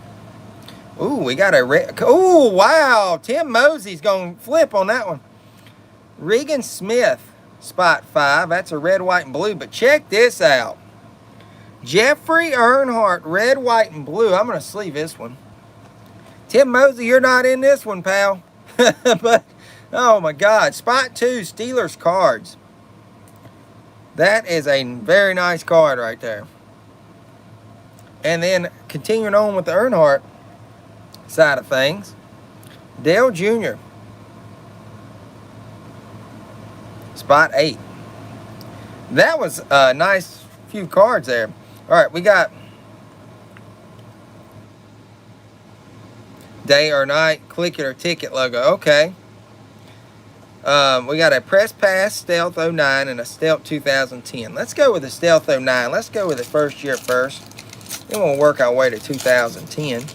Ooh, we got a red. Ooh, wow. Tim Mosey's going to flip on that one. Regan Smith, spot 5. That's a red, white, and blue. But check this out. Jeffrey Earnhardt, red, white, and blue. I'm going to sleeve this one. Tim Mosey, you're not in this one, pal. But, oh my God. Spot 2, Steelers cards. That is a very nice card right there. And then continuing on with the Earnhardt side of things, Dale Jr. Spot 8. That was a nice few cards there. All right, we got day or night, click it or ticket logo. Okay. We got a Press Pass Stealth 09 and a Stealth 2010. Let's go with the Stealth 09. Let's go with the first year first. Then we'll work our way to 2010.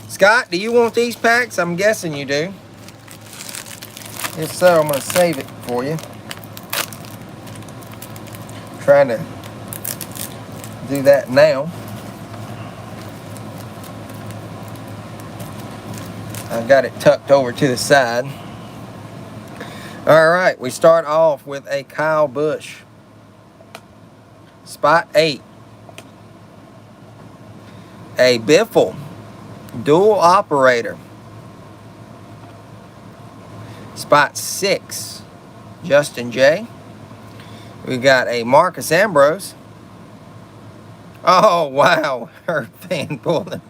Scott, do you want these packs? I'm guessing you do. If so, I'm going to save it for you. Trying to do that now. I've got it tucked over to the side. All right, we start off with a Kyle Busch. Spot 8. A Biffle Dual Operator. Spot 6, Justin J. We got a Marcus Ambrose. Oh, wow. Her fan pulling.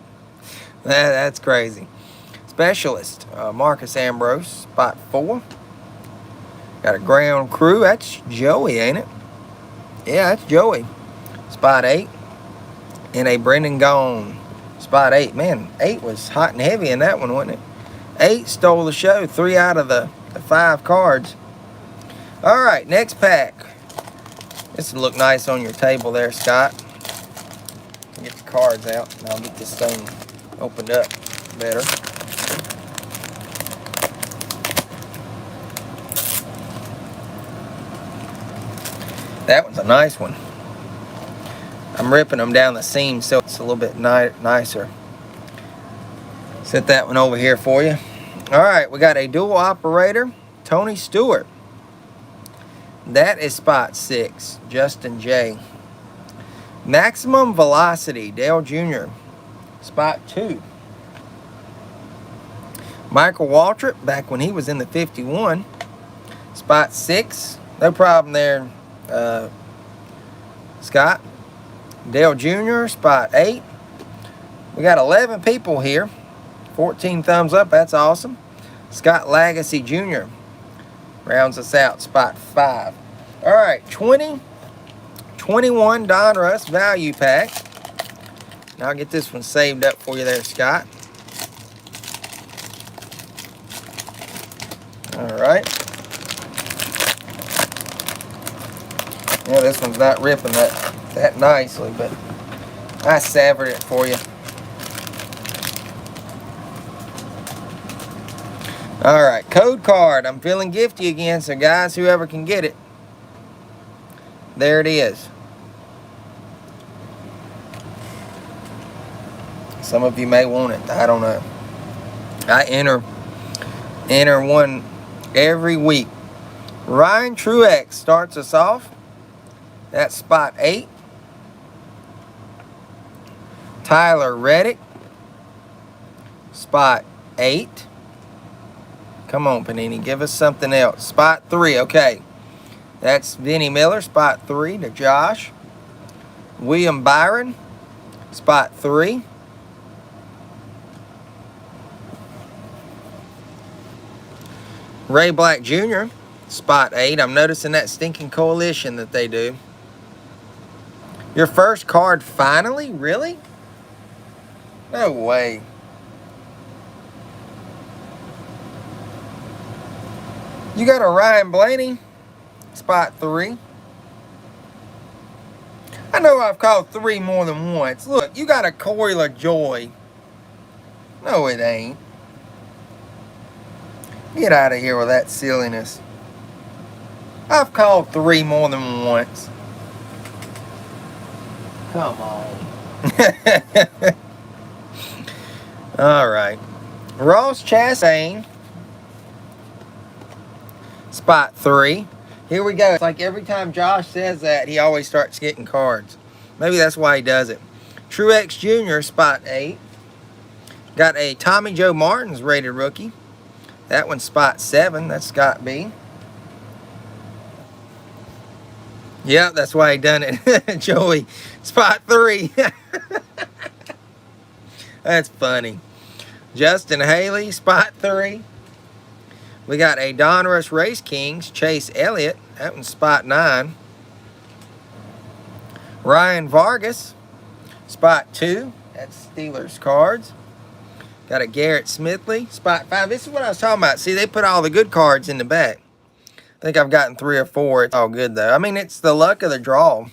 That's crazy. Specialist, Marcus Ambrose, spot 4. Got a ground crew. That's Joey, ain't it? Yeah, that's Joey. Spot 8. And a Brendan Gone, spot 8. Man, 8 was hot and heavy in that one, wasn't it? 8 stole the show. 3 out of the 5 cards. All right, next pack. This will look nice on your table there, Scott. Get the cards out, and I'll get this thing opened up better. That one's a nice one. I'm ripping them down the seam so it's a little bit nicer. Set that one over here for you. All right, we got a dual operator, Tony Stewart. That is spot 6, Justin J. Maximum Velocity, Dale Jr. Spot 2. Michael Waltrip, back when he was in the 51. Spot 6. No problem there, Scott. Dale Jr., spot 8. We got 11 people here. 14 thumbs up, that's awesome. Scott Lagacy Jr. rounds us out, spot 5. All right, 2021 Donruss value pack. Now I'll get this one saved up for you there, Scott. All right. Yeah, this one's not ripping that nicely, but I severed it for you. All right, code card. I'm feeling gifty again, so guys, whoever can get it, there it is. Some of you may want it. I don't know. I enter one every week. Ryan Truex starts us off. That's spot 8. Tyler Reddick, spot 8. Come on, Panini, give us something else. Spot 3, okay. That's Vinny Miller, spot 3 to Josh. William Byron, spot 3. Ray Black Jr., spot 8. I'm noticing that stinking coalition that they do. Your first card finally? Really? No way. You got a Ryan Blaney, spot 3. I know I've called 3 more than once. Look, you got a Corey LaJoy. No, it ain't. Get out of here with that silliness. I've called 3 more than once. Come on. All right. Ross Chastain, spot 3. Here we go. It's like every time Josh says that, he always starts getting cards. Maybe that's why he does it. Truex Jr., spot 8. Got a Tommy Joe Martins rated rookie. That one's spot 7. That's Scott B. Yeah, that's why he done it. Joey, spot 3. That's funny. Justin Haley, spot 3. We got a Donruss Race Kings, Chase Elliott. That one's spot 9. Ryan Vargas, spot 2. That's Steelers cards. Got a Garrett Smithley, spot 5. This is what I was talking about. See, they put all the good cards in the back. I think I've gotten 3 or 4. It's all good, though. I mean, it's the luck of the draw.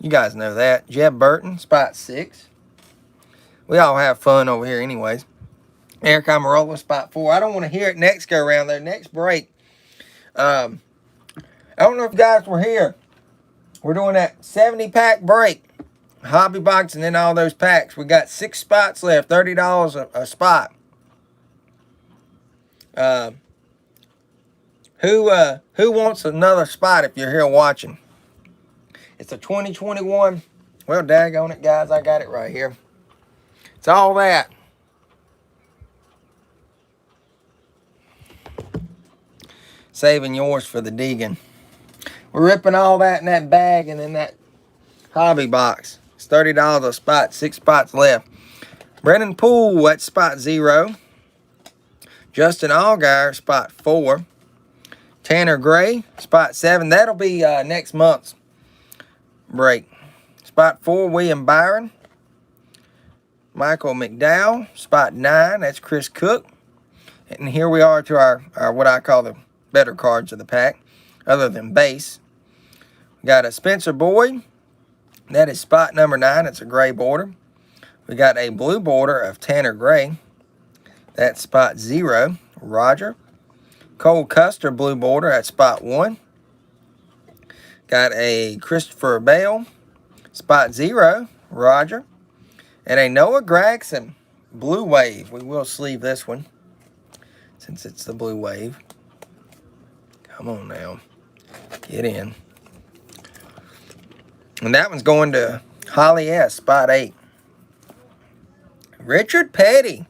You guys know that. Jeb Burton, spot 6. We all have fun over here anyways. Eric Amarola, spot 4. I don't want to hear it next go around there. Next break. I don't know if you guys were here. We're doing that 70-pack break. Hobby box and then all those packs. We got 6 spots left. $30 a spot. Who wants another spot if you're here watching? It's a 2021. Well, daggone it, guys. I got it right here. It's all that. saving yours for the digging. We're ripping all that in that bag and in that hobby box. It's $30 a spot, 6 spots left. Brennan Poole at spot 0. Justin Allgaier, spot 4. Tanner Gray, spot 7. That'll be next month's break. Spot 4, William Byron. Michael McDowell, spot 9. That's Chris Cook. And here we are to our what I call the better cards of the pack, other than base. We got a Spencer Boyd. That is spot number 9. It's a gray border. We got a blue border of Tanner Gray. That's spot 0, Roger. Cole Custer blue border at spot 1. Got a Christopher Bale, spot 0, Roger. And a Noah Gregson blue wave. We will sleeve this one since it's the blue wave. Come on now. Get in. And that one's going to Holly S., spot 8. Richard Petty,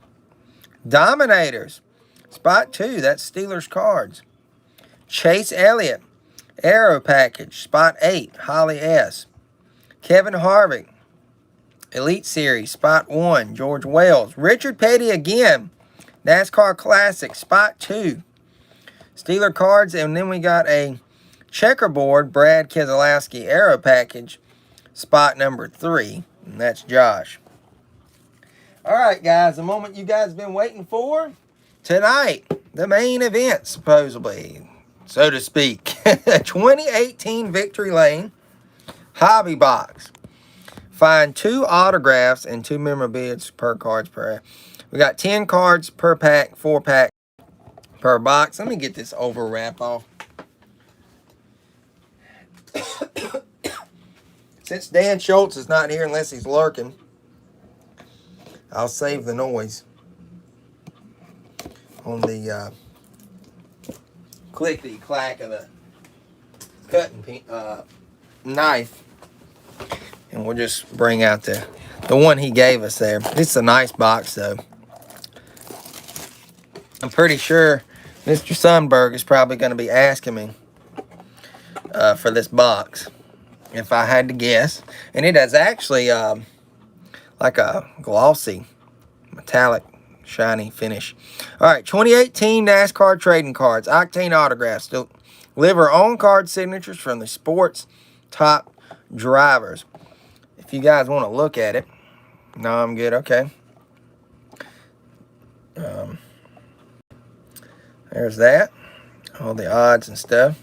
Dominators, spot 2. That's Steelers cards. Chase Elliott, Aero Package, spot 8. Holly S. Kevin Harvick, Elite Series, spot 1. George Wells. Richard Petty again, NASCAR Classic, spot 2. Steeler cards, and then we got a checkerboard Brad Keselowski Aero Package, spot number 3, and that's Josh. All right, guys, the moment you guys have been waiting for. Tonight, the main event, supposedly, so to speak. 2018 Victory Lane Hobby Box. Find 2 autographs and 2 memorabilia per cards per. We got 10 cards per pack, 4 pack per box. Let me get this overwrap off. Since Dan Schultz is not here unless he's lurking, I'll save the noise on the clickety-clack of the cutting knife. And we'll just bring out the one he gave us there. It's a nice box, though. I'm pretty sure Mr. Sundberg is probably going to be asking me for this box, if I had to guess. And it has actually like a glossy, metallic, shiny finish. All right, 2018 NASCAR trading cards, Octane autographs. Deliver on-card signatures from the sports top drivers. If you guys want to look at it. No, I'm good. Okay. There's that. All the odds and stuff.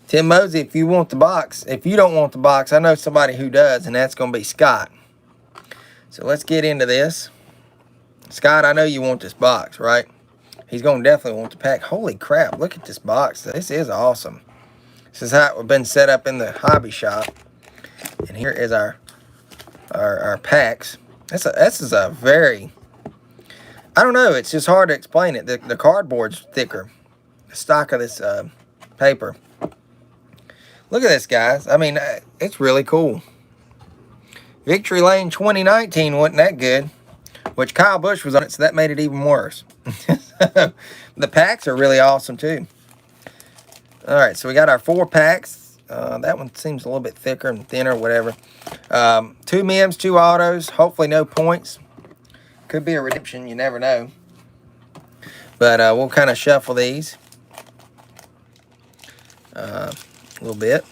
Tim Mosey, if you want the box. If you don't want the box, I know somebody who does, and that's going to be Scott. So let's get into this. Scott, I know you want this box, right? He's going to definitely want the pack. Holy crap, look at this box. This is awesome. This is how it's been set up in the hobby shop. And here is our packs. This is a very, I don't know, it's just hard to explain it. The cardboard's thicker. The stock of this paper. Look at this, guys. I mean, it's really cool. Victory Lane 2019 wasn't that good, which Kyle Busch was on it, so that made it even worse. The packs are really awesome, too. All right, so we got our 4 packs. That one seems a little bit thicker and thinner, whatever. 2 Mims, 2 autos. Hopefully no points. Could be a redemption. You never know. But we'll kind of shuffle these a little bit.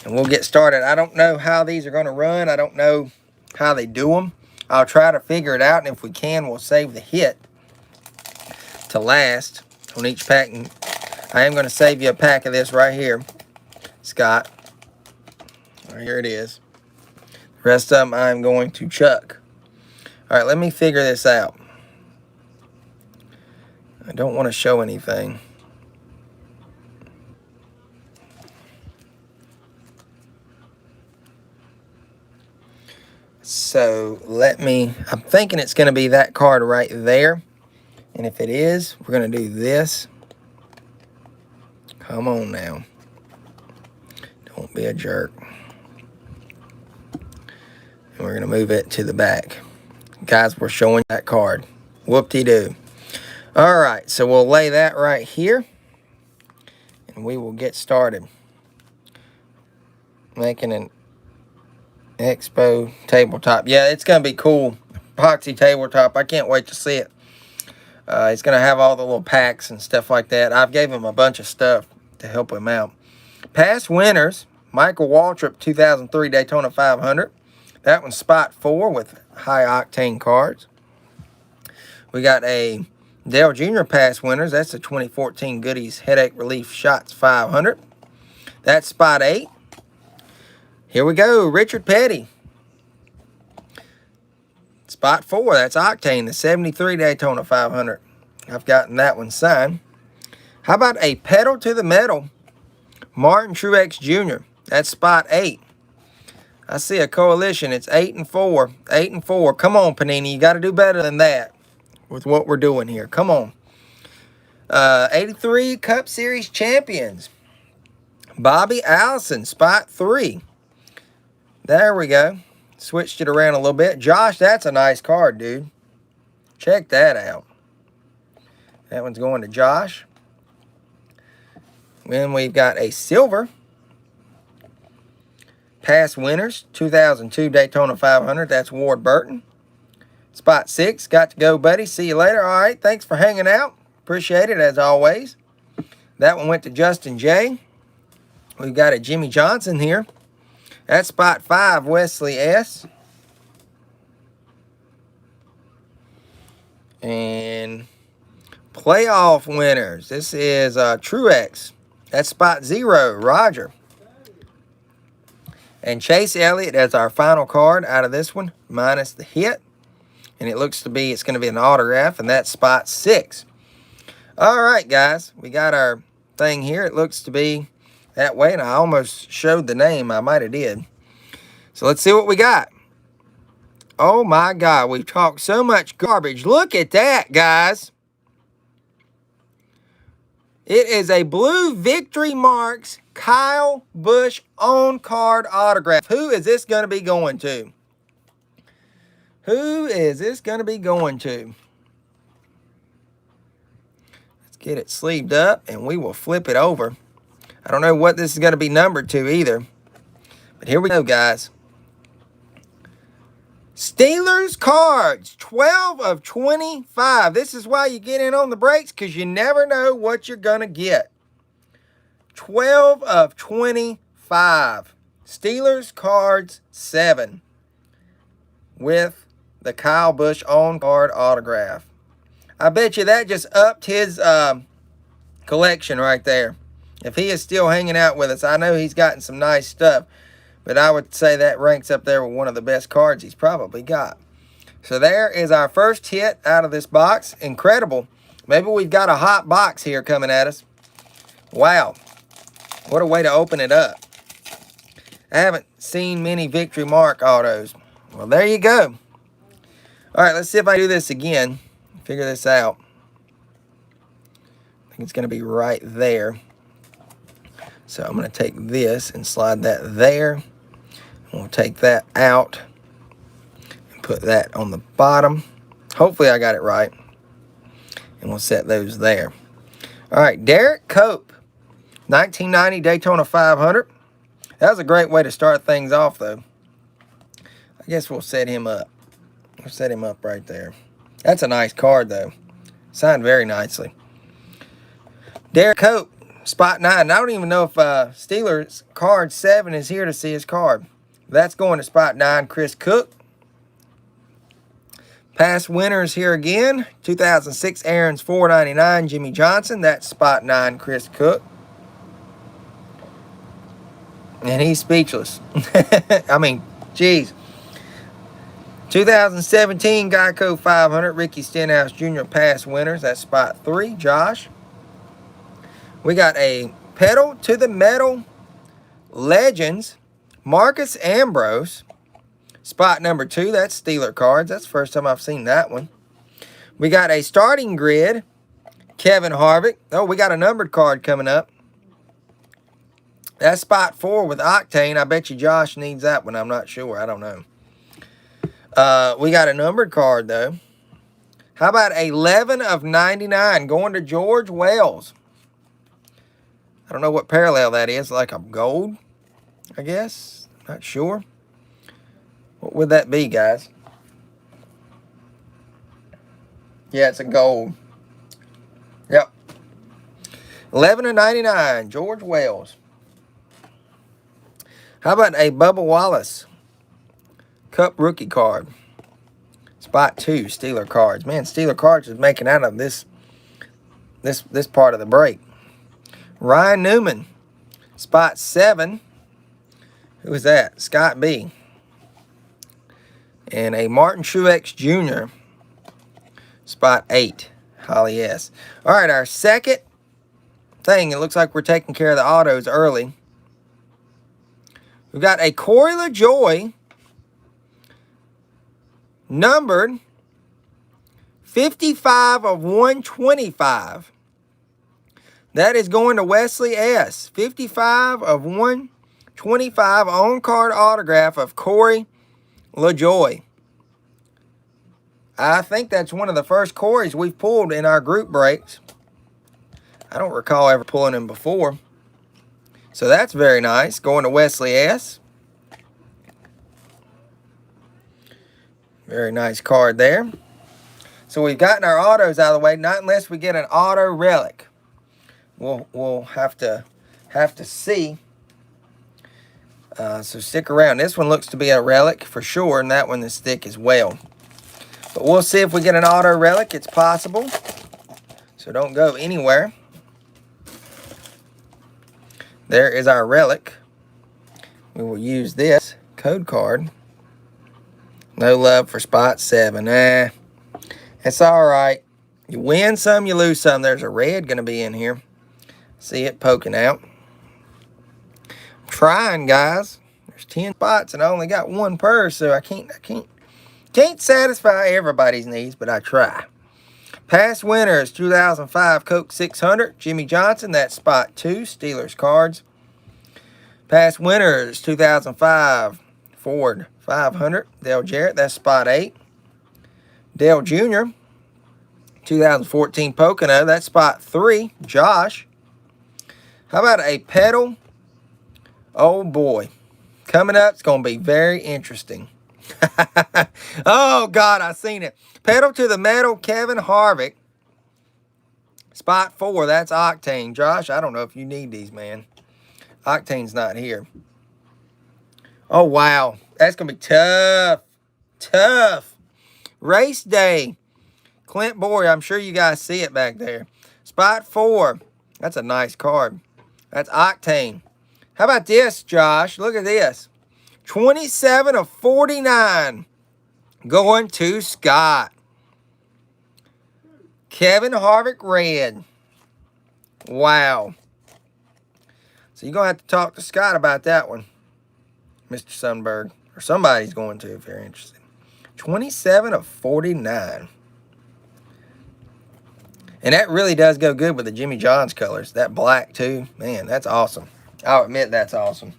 And we'll get started. I don't know how these are going to run. I don't know how they do them. I'll try to figure it out. And if we can, we'll save the hit to last on each pack. And I am going to save you a pack of this right here, Scott. Right, here it is. The rest of them I'm going to chuck. All right, let me figure this out. I don't want to show anything. So I'm thinking it's going to be that card right there. And if it is, we're going to do this. Come on now. Don't be a jerk. And we're going to move it to the back. Guys, we're showing that card. Whoop-de-doo. All right, so we'll lay that right here, and we will get started making an Expo tabletop. Yeah, it's going to be cool. Epoxy tabletop. I can't wait to see it. It's going to have all the little packs and stuff like that. I've gave him a bunch of stuff to help him out. Past winners, Michael Waltrip, 2003 Daytona 500. That one's spot 4 with high octane cards. We got a Dale Jr. past winners. That's the 2014 Goodies Headache Relief Shots 500. That's spot 8. Here we go, Richard Petty. Spot 4, that's octane, the 73 Daytona 500. I've gotten that one signed. How about a pedal to the metal, Martin Truex Jr. That's spot 8. I see a coalition. It's 8 and 4. 8 and 4. Come on, Panini. You got to do better than that with what we're doing here. Come on. 83 Cup Series champions. Bobby Allison, spot 3. There we go. Switched it around a little bit. Josh, that's a nice card, dude. Check that out. That one's going to Josh. Then we've got a silver. Past winners, 2002 Daytona 500. That's Ward Burton. Spot 6. Got to go, buddy. See you later. All right. Thanks for hanging out. Appreciate it, as always. That one went to Justin J. We've got a Jimmy Johnson here. That's spot 5, Wesley S. And playoff winners. This is Truex. That's spot 0, Roger. And Chase Elliott as our final card out of this one, minus the hit. And it looks to be, it's going to be an autograph, and that's spot 6. All right, guys. We got our thing here. It looks to be that way, and I almost showed the name. I might have did. So let's see what we got. Oh, my God. We've talked so much garbage. Look at that, guys. It is a blue Victory Marks Kyle Busch on-card autograph. Who is this going to be going to? Who is this going to be going to? Let's get it sleeved up, and we will flip it over. I don't know what this is going to be numbered to either. But here we go, guys. Steelers cards, 12 of 25. This is why you get in on the breaks, because you never know what you're going to get. 12 of 25. Steelers cards, 7. With the Kyle Busch on-card autograph. I bet you that just upped his collection right there. If he is still hanging out with us, I know he's gotten some nice stuff, but I would say that ranks up there with one of the best cards he's probably got. So there is our first hit out of this box. Incredible. Maybe we've got a hot box here coming at us. Wow. What a way to open it up. I haven't seen many Victory Mark autos. Well, there you go. All right, let's see if I do this again. Figure this out. I think it's going to be right there. So I'm going to take this and slide that there. And we'll take that out and put that on the bottom. Hopefully I got it right. And we'll set those there. All right, Derek Cope, 1990 Daytona 500. That was a great way to start things off, though. I guess we'll set him up. We'll set him up right there. That's a nice card, though. Signed very nicely. Derek Cope, spot 9. I don't even know if Steelers card 7 is here to see his card. That's going to spot 9, Chris Cook. Past winners here again. 2006 Aaron's 499, Jimmy Johnson. That's spot 9, Chris Cook. And he's speechless. I mean, geez. 2017 Geico 500, Ricky Stenhouse Jr. past winners. That's spot 3, Josh. We got a pedal to the metal Legends, Marcus Ambrose. Spot number 2, that's Steeler cards. That's the first time I've seen that one. We got a starting grid, Kevin Harvick. Oh, we got a numbered card coming up. That's spot 4 with Octane. I bet you Josh needs that one. I'm not sure. I don't know. We got a numbered card, though. How about 11 of 99 going to George Wells? I don't know what parallel that is. Like a gold, I guess. Not sure. What would that be, guys? Yeah, it's a gold. Yep. 11 of 99, George Wells. How about a Bubba Wallace Cup rookie card? Spot 2, Steeler cards. Man, Steeler cards is making out of this part of the break. Ryan Newman, spot 7. Who is that? Scott B. And a Martin Truex Jr., spot 8. Holly S. All right, our second thing. It looks like we're taking care of the autos early. We've got a Corey LaJoy, numbered 55 of 125. That is going to Wesley S. 55 of 125 on-card autograph of Corey LaJoy. I think that's one of the first Corys we've pulled in our group breaks. I don't recall ever pulling him before. So that's very nice. Going to Wesley S. Very nice card there. So we've gotten our autos out of the way. Not unless we get an auto relic. We'll have to see. So stick around. This one looks to be a relic for sure, and that one is thick as well. But we'll see if we get an auto relic. It's possible. So don't go anywhere. There is our relic. We will use this code card. No love for spot 7. It's all right. You win some, you lose some. There's a red going to be in here. See it poking out. I'm trying, guys. There's 10 spots and I only got one per, so I can't satisfy everybody's needs, but I try. Past winners, 2005 Coke 600, Jimmy Johnson. That's spot 2, Steelers cards. Past winners, 2005 Ford 500, Dale Jarrett. That's spot 8. Dale Jr., 2014 Pocono. That's spot 3, Josh. How about a pedal? Oh, boy. Coming up, it's going to be very interesting. Oh, God, I seen it. Pedal to the metal, Kevin Harvick. Spot 4, that's Octane. Josh, I don't know if you need these, man. Octane's not here. Oh, wow. That's going to be tough. Tough. Race day. Clint Boyer, I'm sure you guys see it back there. Spot 4. That's a nice card. That's Octane. How about this, Josh? Look at this. 27 of 49 going to Scott. Kevin Harvick red. Wow. So you're going to have to talk to Scott about that one, Mr. Sundberg. Or somebody's going to if you're interested. 27 of 49. And that really does go good with the Jimmy John's colors. That black, too. Man, that's awesome. I'll admit that's awesome.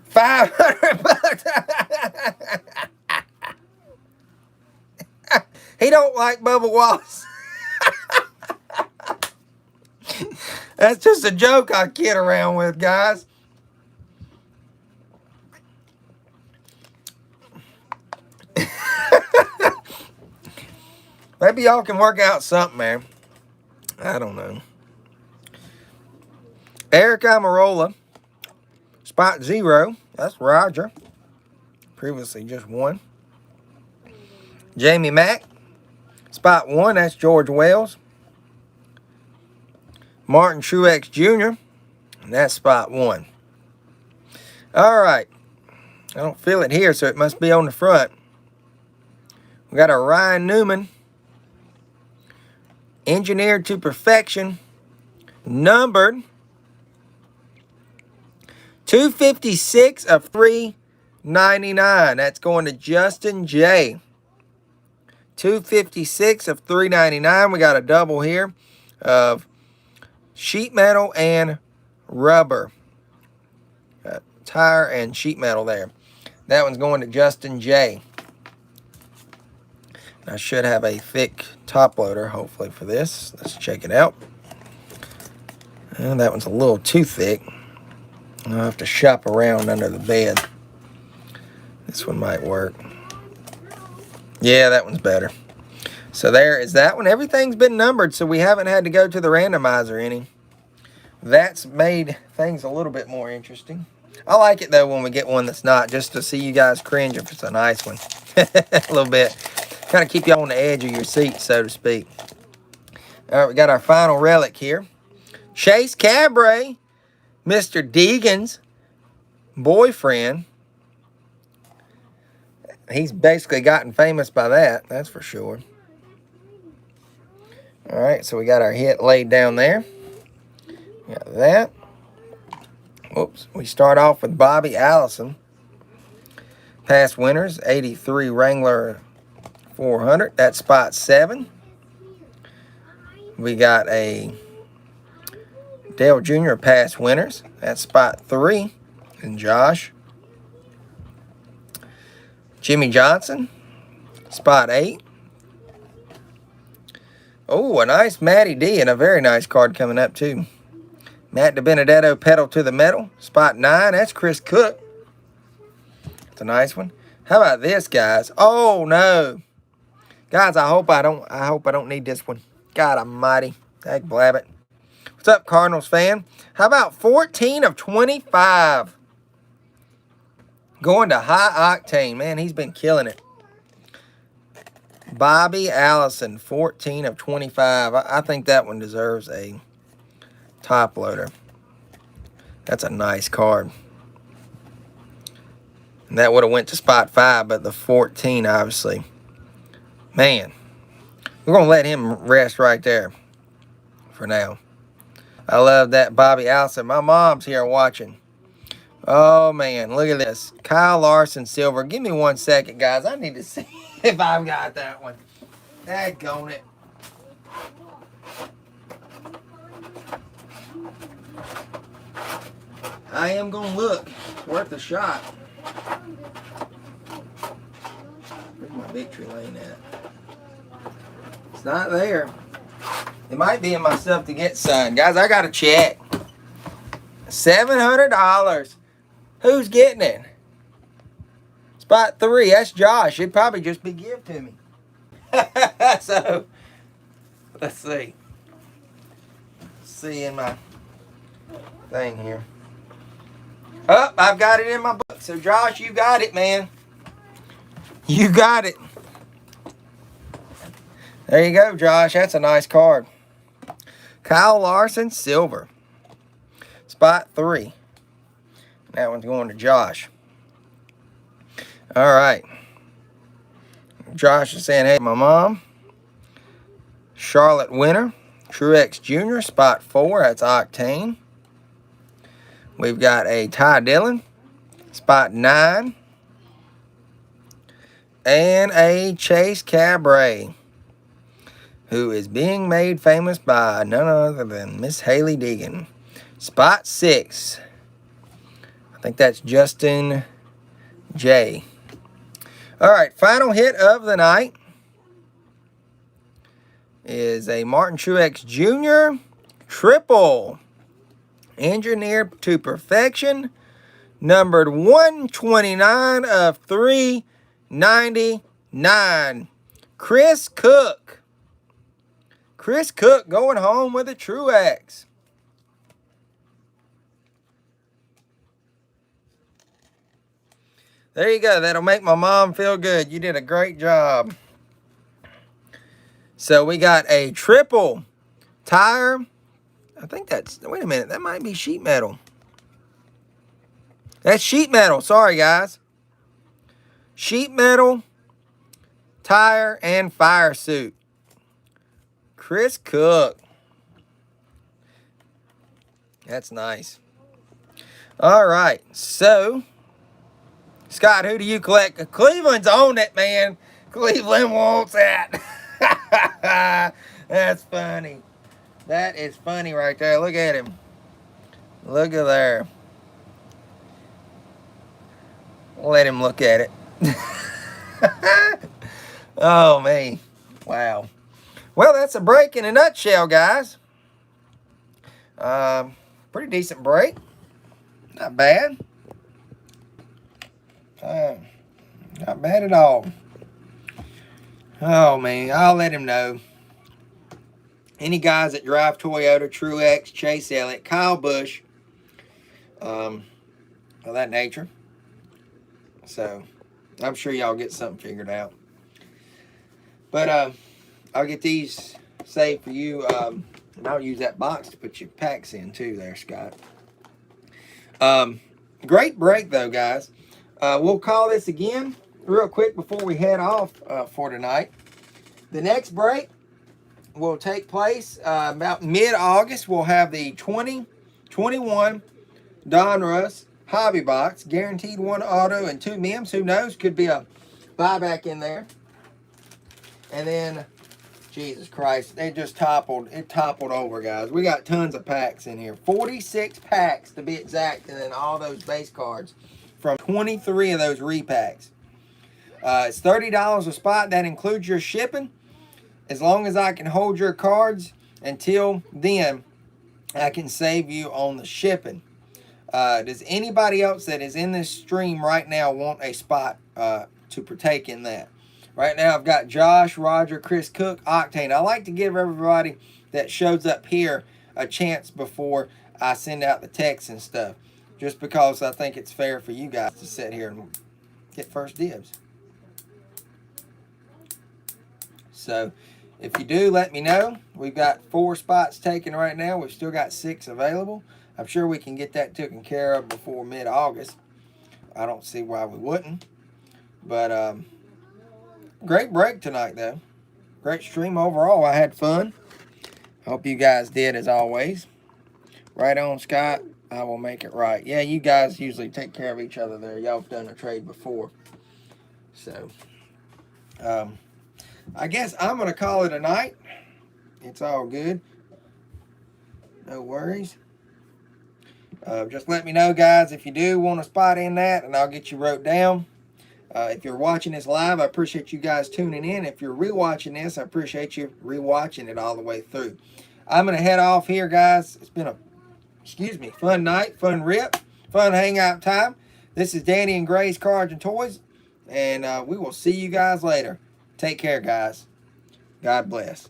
500 bucks. He don't like Bubba Wallace. That's just a joke I kid around with, guys. Maybe y'all can work out something, man. I don't know. Eric Amarola. Spot 0. That's Roger. Previously just 1. Jamie Mack. Spot 1. That's George Wells. Martin Truex Jr. And that's spot 1. All right. I don't feel it here, so it must be on the front. We got a Ryan Newman. Engineered to perfection. Numbered 256 of 399. That's going to Justin J. 256 of 399. We got a double here of sheet metal and rubber. Tire and sheet metal there. That one's going to Justin J. I should have a thick top loader, hopefully, for this. Let's check it out. And that one's a little too thick. I'll have to shop around under the bed. This one might work. Yeah, that one's better. So there is that one. Everything's been numbered, so we haven't had to go to the randomizer any. That's made things a little bit more interesting. I like it, though, when we get one that's not, just to see you guys cringe if it's a nice one. A little bit. Kind of keep you on the edge of your seat, so to speak. All right, we got our final relic here. Chase Cabray, Mr. Deegan's boyfriend. He's basically gotten famous by that, that's for sure. All right, so we got our hit laid down there. Got that. Oops. We start off with Bobby Allison. Past winners, 83 Wrangler 400. That's spot 7. We got a Dale Jr. past winners. That's spot 3. And Josh. Jimmy Johnson, spot 8. Oh, a nice Matty D and a very nice card coming up, too. Matt DiBenedetto, pedal to the metal, spot 9. That's Chris Cook. That's a nice one. How about this, guys? Oh, no. Guys, I hope I don't need this one. God almighty. Heck blabbit. What's up, Cardinals fan? How about 14 of 25? Going to High Octane. Man, he's been killing it. Bobby Allison, 14 of 25. I think that one deserves a top loader. That's a nice card. And that would have went to spot 5, but the 14, obviously. Man, we're going to let him rest right there for now. I love that Bobby Allison. My mom's here watching. Oh, man, look at this. Kyle Larson Silver. Give me 1 second, guys. I need to see if I've got that one. Daggone it. I am going to look. It's worth a shot. Where's my victory lane at? It's not there. It might be in my stuff to get signed. Guys, I got to check. $700. Who's getting it? Spot 3. That's Josh. It'd probably just be give to me. So, let's see. See in my thing here. Oh, I've got it in my book. So, Josh, you got it, man. You got it. There you go, Josh. That's a nice card. Kyle Larson, silver. Spot 3. That one's going to Josh. All right. Josh is saying, hey, my mom. Charlotte winner. Truex Jr., spot 4. That's Octane. We've got a Ty Dillon, spot 9. And a Chase Cabray, who is being made famous by none other than Miss Haley Deegan. Spot 6. I think that's Justin J. All right, final hit of the night is a Martin Truex Jr. triple. Engineered to perfection. Numbered 129 of 399. Chris Cook. Chris Cook going home with a Truex. There you go. That'll make my mom feel good. You did a great job. So we got a triple tire. I think that's, wait a minute, that might be sheet metal. That's sheet metal. Sorry, guys. Sheet metal, tire, and fire suit. Chris Cook. That's nice. All right. So, Scott, who do you collect? Cleveland's on it, man. Cleveland wants that. That's funny. That is funny right there. Look at him. Look at there. Let him look at it. Oh, me. Wow. Well, that's a break in a nutshell, guys. Pretty decent break. Not bad. Not bad at all. Oh, man. I'll let him know. Any guys that drive Toyota, Truex, Chase Elliott, Kyle Busch, of that nature. So, I'm sure y'all get something figured out. But I'll get these saved for you. And I'll use that box to put your packs in too there, Scott. Great break, though, guys. We'll call this again real quick before we head off for tonight. The next break will take place about mid-August. We'll have the 2021 Donruss Hobby Box. Guaranteed 1 auto and 2 mems. Who knows? Could be a buyback in there. And then, Jesus Christ, it just toppled. It toppled over, guys. We got tons of packs in here. 46 packs to be exact. And then all those base cards from 23 of those repacks. It's $30 a spot. That includes your shipping. As long as I can hold your cards until then, I can save you on the shipping. Does anybody else that is in this stream right now want a spot to partake in that? Right now, I've got Josh, Roger, Chris Cook, Octane. I like to give everybody that shows up here a chance before I send out the texts and stuff. Just because I think it's fair for you guys to sit here and get first dibs. So, if you do, let me know. We've got 4 spots taken right now. We've still got 6 available. I'm sure we can get that taken care of before mid-August. I don't see why we wouldn't. But, great break tonight, though. Great stream overall. I had fun. Hope you guys did as always. Right on, Scott. I will make it right. Yeah, you guys usually take care of each other there. Y'all have done a trade before. So, I guess I'm going to call it a night. It's all good. No worries. Just let me know, guys, if you do want a spot in that, and I'll get you wrote down. If you're watching this live, I appreciate you guys tuning in. If you're rewatching this, I appreciate you rewatching it all the way through. I'm going to head off here, guys. It's been a, fun night, fun rip, fun hangout time. This is Danny and Gray's Cards and Toys, and we will see you guys later. Take care, guys. God bless.